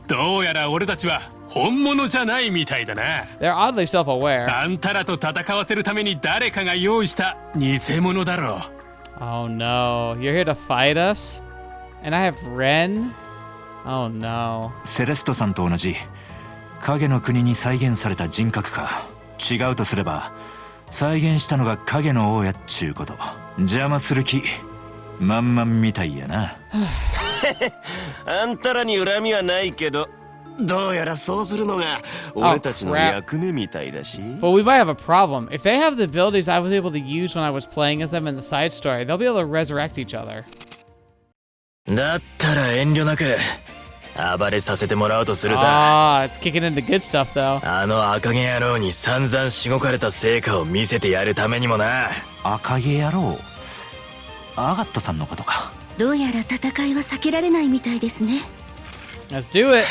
どうやら俺たちは本物じゃないみたいだな。They're oddly self-aware. あんたらと戦わせるために誰かが用意した偽物だろう。Oh no, you're here to fight us? And I have Ren? Oh no. セレストさんと同じ影の国に再現された人格か。違うとすれば再現したのが影の王やっちゅうこと。邪魔する気満々みたいやな。あんたらに恨みはないけど、どうやらそうするのが俺たちの役目みたいだし。But we might have a problem. If they have the abilities I was able to use when I was playing as them in the side story, they'll be able to resurrect each other. だったら遠慮なく暴れさせてもらおうとするさ。Ah, it's kicking into good stuff though. あの赤毛野郎に散々しごかれた成果を見せてやるためにもな。赤毛野郎？アガットさんのことか。どうやら戦いは避けられないみたいですね。Let's do it.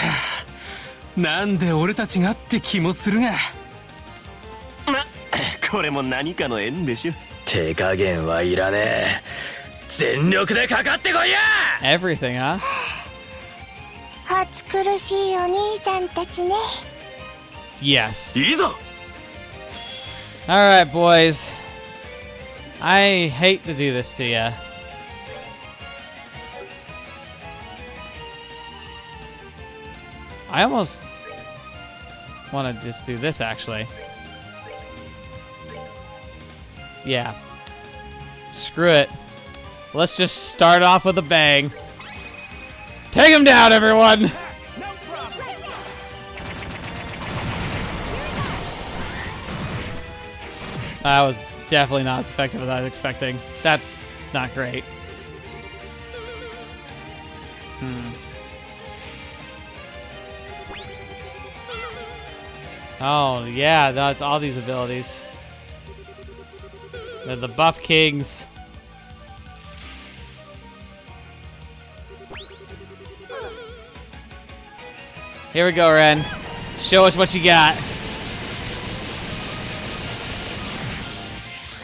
なんで俺たちがって気もするが。これも何かの縁でしょ。手加減はいらねえ。全力でかかってこいや。Everything, huh? 暑苦しいお兄さんたちね。Yes. いいぞ。All right, boys. I hate to do this to ya. I almost want to just do this, actually. Yeah. Screw it. Let's just start off with a bang. Take him down, everyone! That was definitely not as effective as I was expecting. That's not great. Oh, yeah, that's all these abilities. They're the buff kings. Here we go, Ren. Show us what you got.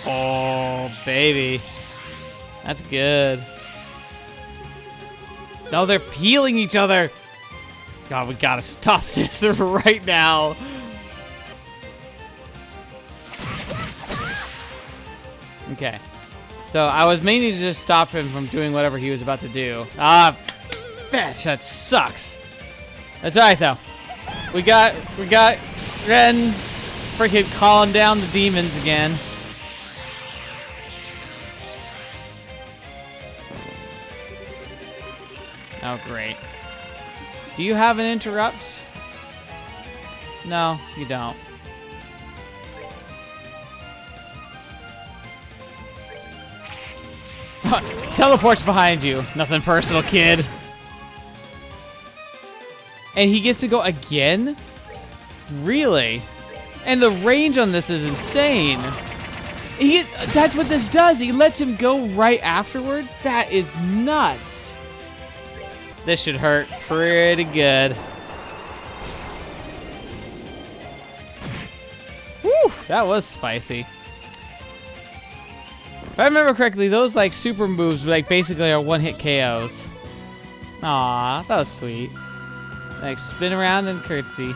Oh, baby. That's good. No, they're peeling each other. God, we gotta stop this right now. Okay. So I was mainly to just stop him from doing whatever he was about to do. Ah, bitch, that sucks. That's alright though. We got Ren freaking calling down the demons again. Oh great. Do you have an interrupt? No, you don't. Teleport's behind you. Nothing personal, kid. And he gets to go again? Really? And the range on this is insane. That's what this does. He lets him go right afterwards? That is nuts. This should hurt pretty good. Whew, that was spicy. If I remember correctly, those like super moves like basically are one-hit KOs. Aw, that was sweet. Like spin around and curtsy.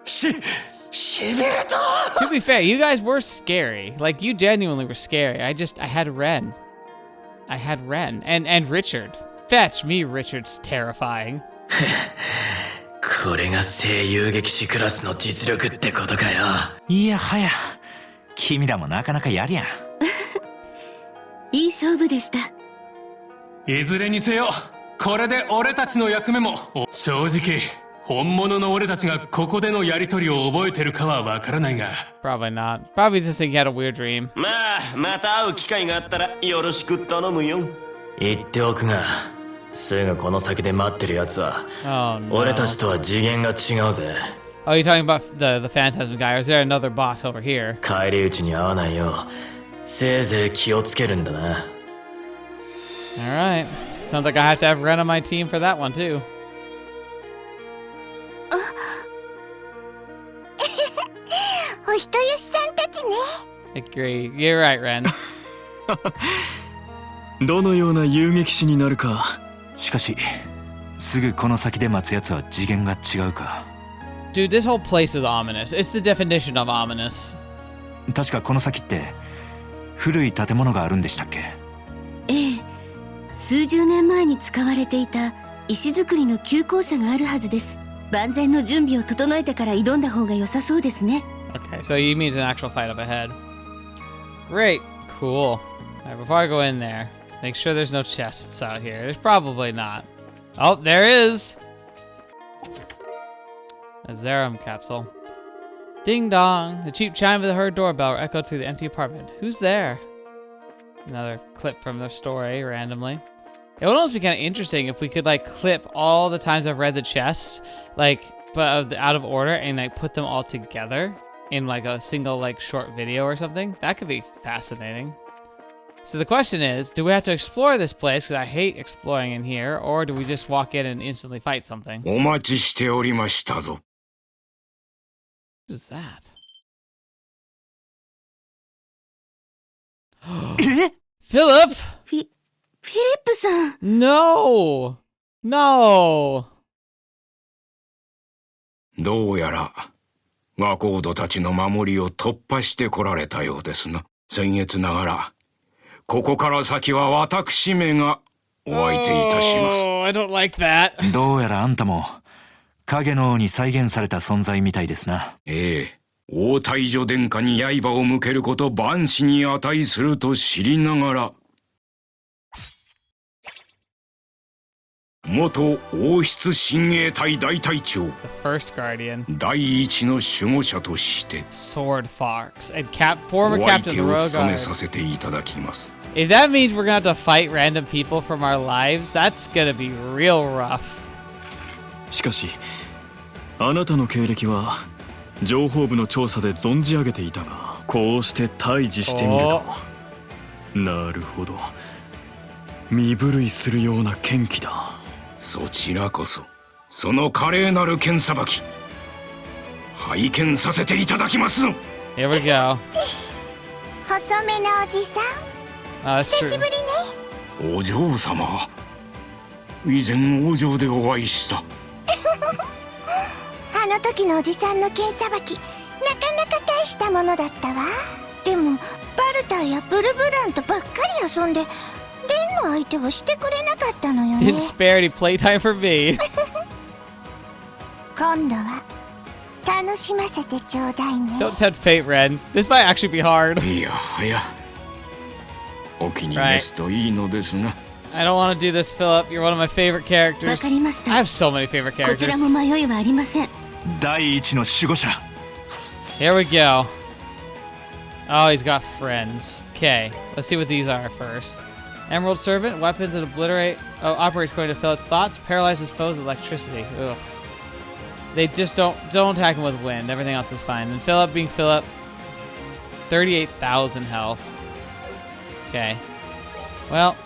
To be fair, you guys were scary. Like you genuinely were scary. I had Ren. And Richard. Fetch me, Richard's terrifying. これが声優劇士クラスの実力ってことかよ。いやはや、君らもなかなかやりゃ。いい勝負でした。いずれにせよ、これで俺たちの役目も正直本物の俺たちがここでのやりとりを覚えてるかはわからないが。Probably not. Probably just think he had a weird dream. まあ、また会う機会があったらよろしく頼むよ。言っておくが、すぐこの先で待ってるやつは、俺たちとは次元が違うぜ。Oh, you're talking about the phantasm guy, or is there another boss over here? 返り討ちに合わないよう、せいぜい気をつけるんだな。Alright. Sounds like I have to have Ren on my team for that one too. Agree. You're right, Ren. どのような遊撃士になるか。しかし、すぐこの先で待つやつは次元が違うか。Dude, this whole place is ominous. It's the definition of ominous. 確かこの先って古い建物があるんでしたっけ？ええ、数十年前に使われていた石造りの急行車があるはずです。万全の準備を整えてから挑んだ方が良さそうですね。Okay, so he means an actual fight up ahead. Great, cool. Alright, before I go in there, make sure there's no chests out here. There's probably not. Oh, there is! A Zerum capsule. Ding dong! The cheap chime of the herd doorbell echoed through the empty apartment. Who's there? Another clip from the story, randomly. It would almost be kind of interesting if we could like clip all the times I've read the chests, like, but out of order, and like put them all together in like a single like short video or something. That could be fascinating. So the question is, do we have to explore this place, because I hate exploring in here, or do we just walk in and instantly fight something? お待ちしておりましたぞ。Who's that? Philip! Philip-san! No! No! どうやらワコードたちの守りを突破してこられたようですな。僭越ながらここから先は私めがお相手いたします。Oh, I don't like that. どうやらあんたも影の王に再現された存在みたいですな。ええ、王太女殿下に刃を向けること万死に値すると知りながら、元王室親衛隊大隊長 The first guardian. 第一の守護者として Sword Fox and former お相 captain 手 of the を Royal 務め Guard. させていただきます。If that means we're gonna have to fight random people from our lives, that's gonna be real rough. しかしあなたの経歴は情報部の調査で存じ上げていたが、こうして対峙してみると、なるほど、身震いするような剣気だ。そちらこそその華麗なる剣さばき拝見させていただきますぞ。 Here we go. 細めのおじさん、 That's 久し true. ぶりね。お嬢様、以前王城でお会いした。あの時のおじさんの剣さばき、なかなか大したものだったわ。でもバルターやブルブランとばっかり遊んで、レンの相手をしてくれなかったのよね。 Didn't spare any playtime for me. 今度は楽しませてちょうだいね。 Don't tempt fate, Ren. This might actually be hard. いやはやお気に召すといいのですな。 I don't want to do this, Philip. You're one of my favorite characters. わかりました。 I have so many favorite こちら characters. も迷いはありません。第一の守護者。 Here we go. Oh, he's got friends. Okay, let's see what these are first. Emerald Servant, weapons that obliterate. Oh, operates according to Philip's thoughts. Paralyzes foes with electricity. Ugh. They just don't attack him with wind. Everything else is fine. And Philip, being Philip, 38,000 health. Okay. Well.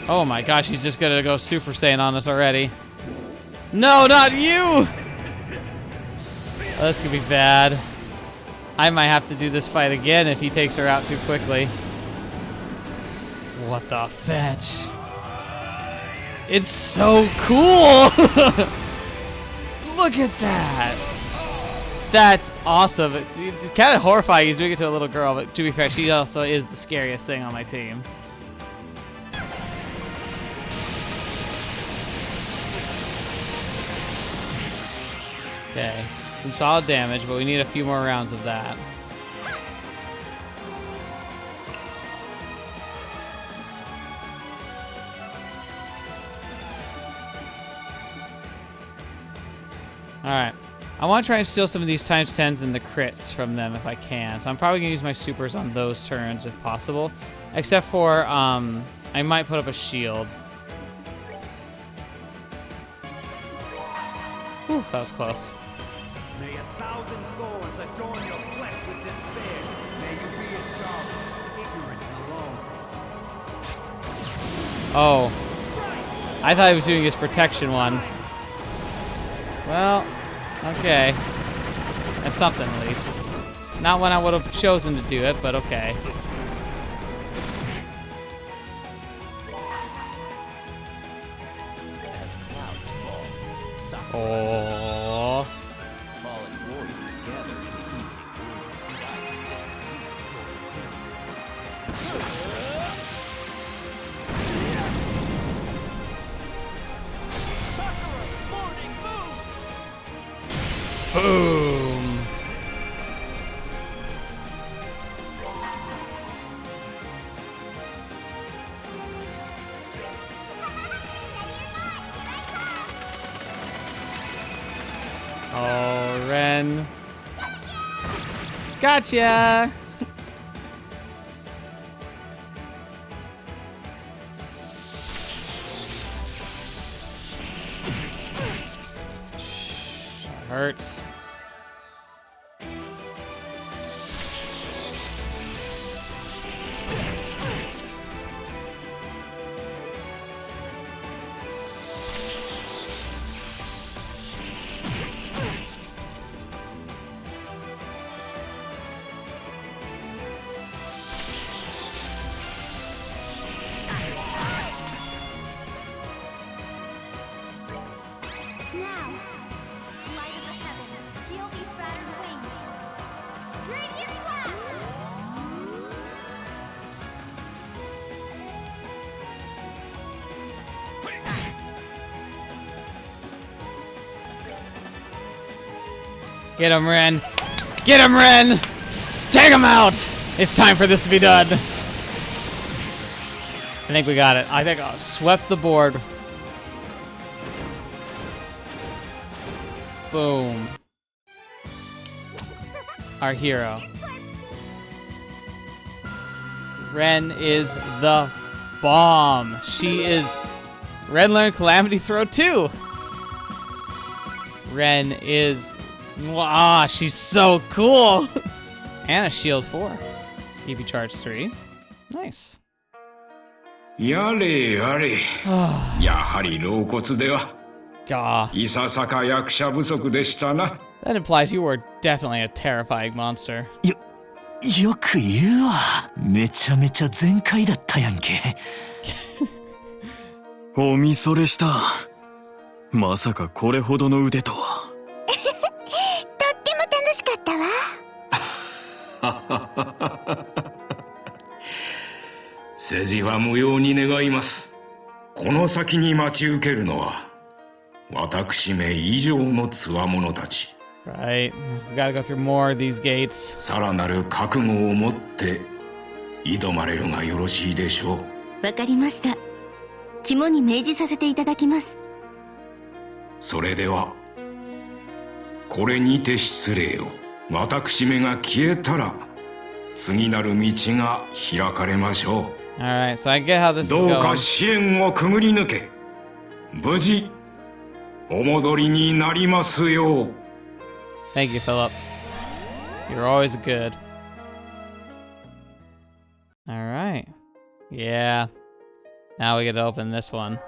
Oh my gosh, he's just gonna go Super Saiyan on us already. No, not you! Oh, this could be bad. I might have to do this fight again if he takes her out too quickly. What the fetch? It's so cool! Look at that! That's awesome. It's kind of horrifying he's doing it to a little girl, but to be fair, she also is the scariest thing on my team. Okay, some solid damage, but we need a few more rounds of that. Alright, I want to try and steal some of these times 10s and the crits from them if I can. So I'm probably going to use my supers on those turns if possible. Except for, I might put up a shield. Whew, that was close. May 1,000 thorns adorn your flesh with despair. May you be as garbage, ignorant and alone. Oh. I thought he was doing his protection one. Well, okay. That's something at least. Not when I would have chosen to do it, but okay. Oh. Fallen warriors gather Boom. Oh, Ren. Gotcha. Hurts. Get him, Ren. Get him, Ren! Take him out! It's time for this to be done. I think we got it. I think I swept the board. Boom. Our hero. Ren is the bomb. She is... Ren learned Calamity Throw too. Ren is... Ah, she's so cool. And a shield 4. EP charge 3. Nice. やれやれ。やはり老骨では。いささか役者不足でしたな。That implies you were definitely a terrifying monster. よく言うわ。めちゃめちゃ全開だったやんけ。おみそれした。まさかこれほどの腕とは。とっても楽しかったわ。世辞は無用に願います。この先に待ち受けるのは私め以上の強者たち。Right. We gotta go through more of these gates. さらなる覚悟を持って挑まれるがよろしいでしょう。わかりました。肝に銘じさせていただきます。それではこれにて失礼を。私めが消えたら次なる道が開かれましょう。Alright, so I get how this is going. どうか試練をくぐり抜け、無事お戻りになりますよう。Thank you, Philip. You're always good. Alright. Yeah. Now we get to open this one.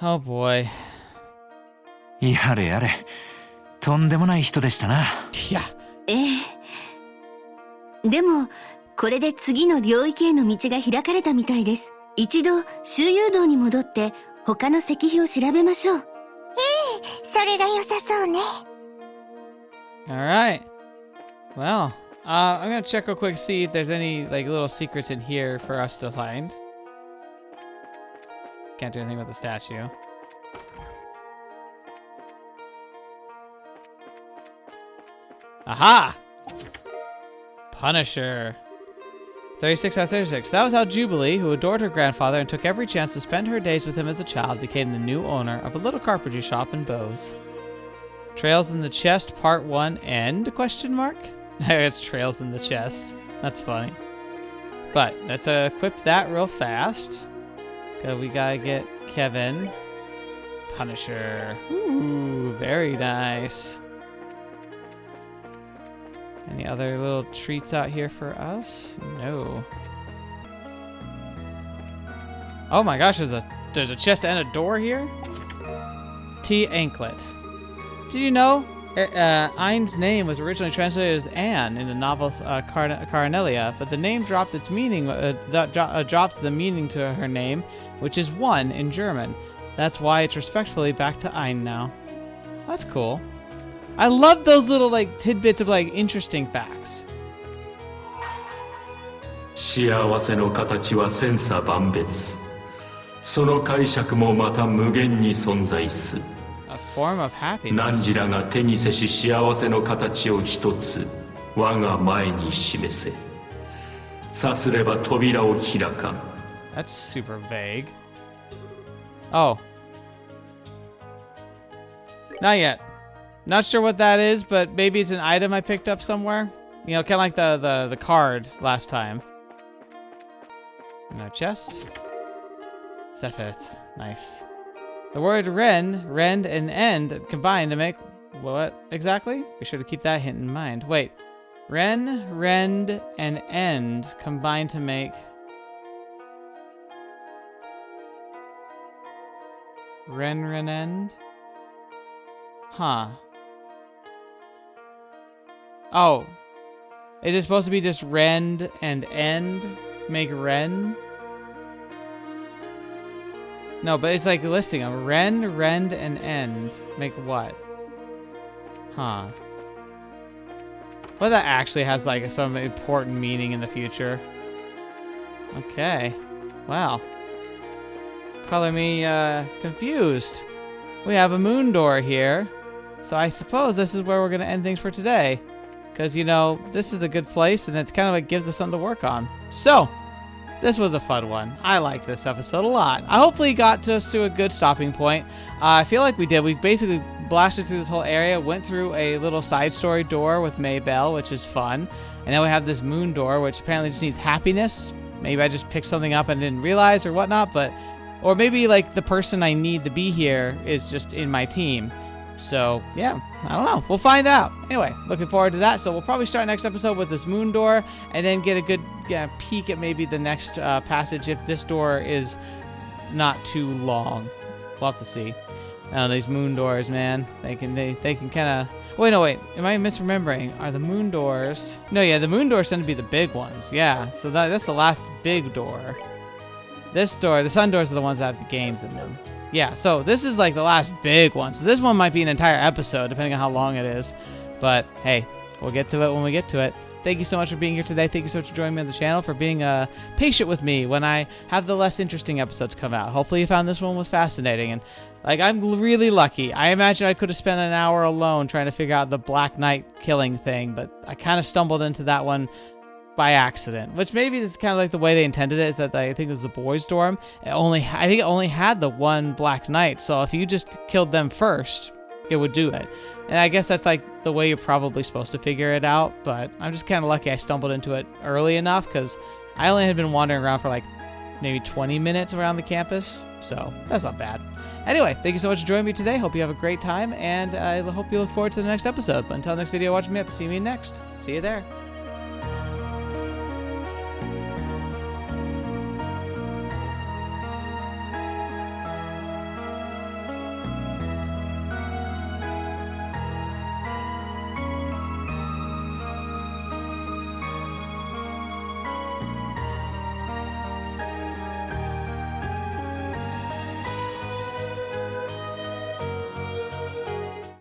Oh boy. やれやれ。とんでもない人でしたな。いや。でも、これで次の領域への道が開かれたみたいです。一度、周遊道に戻って、他の石碑を調べましょう。それが良さそうね。Alright. Well, I'm gonna check real quick, see if there's any like little secrets in here for us to find. Can't do anything with the statue. Aha! Punisher. 36 out of 36. That was how Jubilee, who adored her grandfather and took every chance to spend her days with him as a child, became the new owner of a little carpentry shop in Bose. Trails in the Chest, Part 1, end? Question mark? It's Trails in the Chest. That's funny. But let's equip that real fast. Cause we gotta get Kevin. Punisher. Ooh, very nice. Any other little treats out here for us? No. Oh my gosh, there's a chest and a door here? T. Anklet. Did you know Ein's name was originally translated as Anne in the novel Caranelia, but the name dropped its meaning, dropped the meaning to her name, which is one in German. That's why it's respectfully back to Ein now. That's cool. I love those little like tidbits of like interesting facts. 幸せの形は千差万別。その解釈もまた無限に存在す。A form of happiness. 汝らが手にせし幸せの形を一つ我が前に示せ。さすれば扉を開かん。That's super vague. Oh. Not yet. Not sure what that is, but maybe it's an item I picked up somewhere. You know, kind of like the card last time. In our chest. Sepheth. Nice. The word rend, and end combined to make what exactly? Be sure to keep that hint in mind. Wait. Rend, and end combined to make... Ren, end? Huh. Oh. Is it supposed to be just rend and end? Make ren? No, but it's like listing them. Rend, and end. Make what? Huh. Well, that actually has like some important meaning in the future. Okay. Wow. Color me confused. We have a moon door here. So I suppose this is where we're going to end things for today. Because, you know, this is a good place, and it's kind of like gives us something to work on. So, this was a fun one. I like this episode a lot. I hopefully got us to a good stopping point. I feel like we did. We basically blasted through this whole area, went through a little side story door with Maybelle, which is fun. And then we have this moon door, which apparently just needs happiness. Maybe I just picked something up and didn't realize or whatnot, but... Or maybe, like, the person I need to be here is just in my team. So, yeah, I don't know. We'll find out. Anyway, looking forward to that. So we'll probably start next episode with this moon door and then get a good peek at maybe the next passage if this door is not too long. We'll have to see. These moon doors, man, they can kind of... Wait, no, wait. Am I misremembering? Are the moon doors... No, yeah, the moon doors tend to be the big ones. Yeah, so that's the last big door. This door, the sun doors are the ones that have the games in them. Yeah, so this is like the last big one. So this one might be an entire episode, depending on how long it is. But hey, we'll get to it when we get to it. thank you so much for being here today. Thank you so much for joining me on the channel, for being patient with me when I have the less interesting episodes come out. Hopefully you found this one was fascinating, and like, I'm really lucky. I imagine I could have spent an hour alone trying to figure out the Black Knight killing thing, but I kind of stumbled into that one by accident, which maybe is kind of like the way they intended it, is that I think it was the boys' dorm. I think it only had the one Black Knight, so if you just killed them first, it would do it. And I guess that's like the way you're probably supposed to figure it out, but I'm just kind of lucky I stumbled into it early enough, because I only had been wandering around for like maybe 20 minutes around the campus, so that's not bad. Anyway, thank you so much for joining me today. Hope you have a great time, and I hope you look forward to the next episode. But until next video, watch me up. See me next. See you there.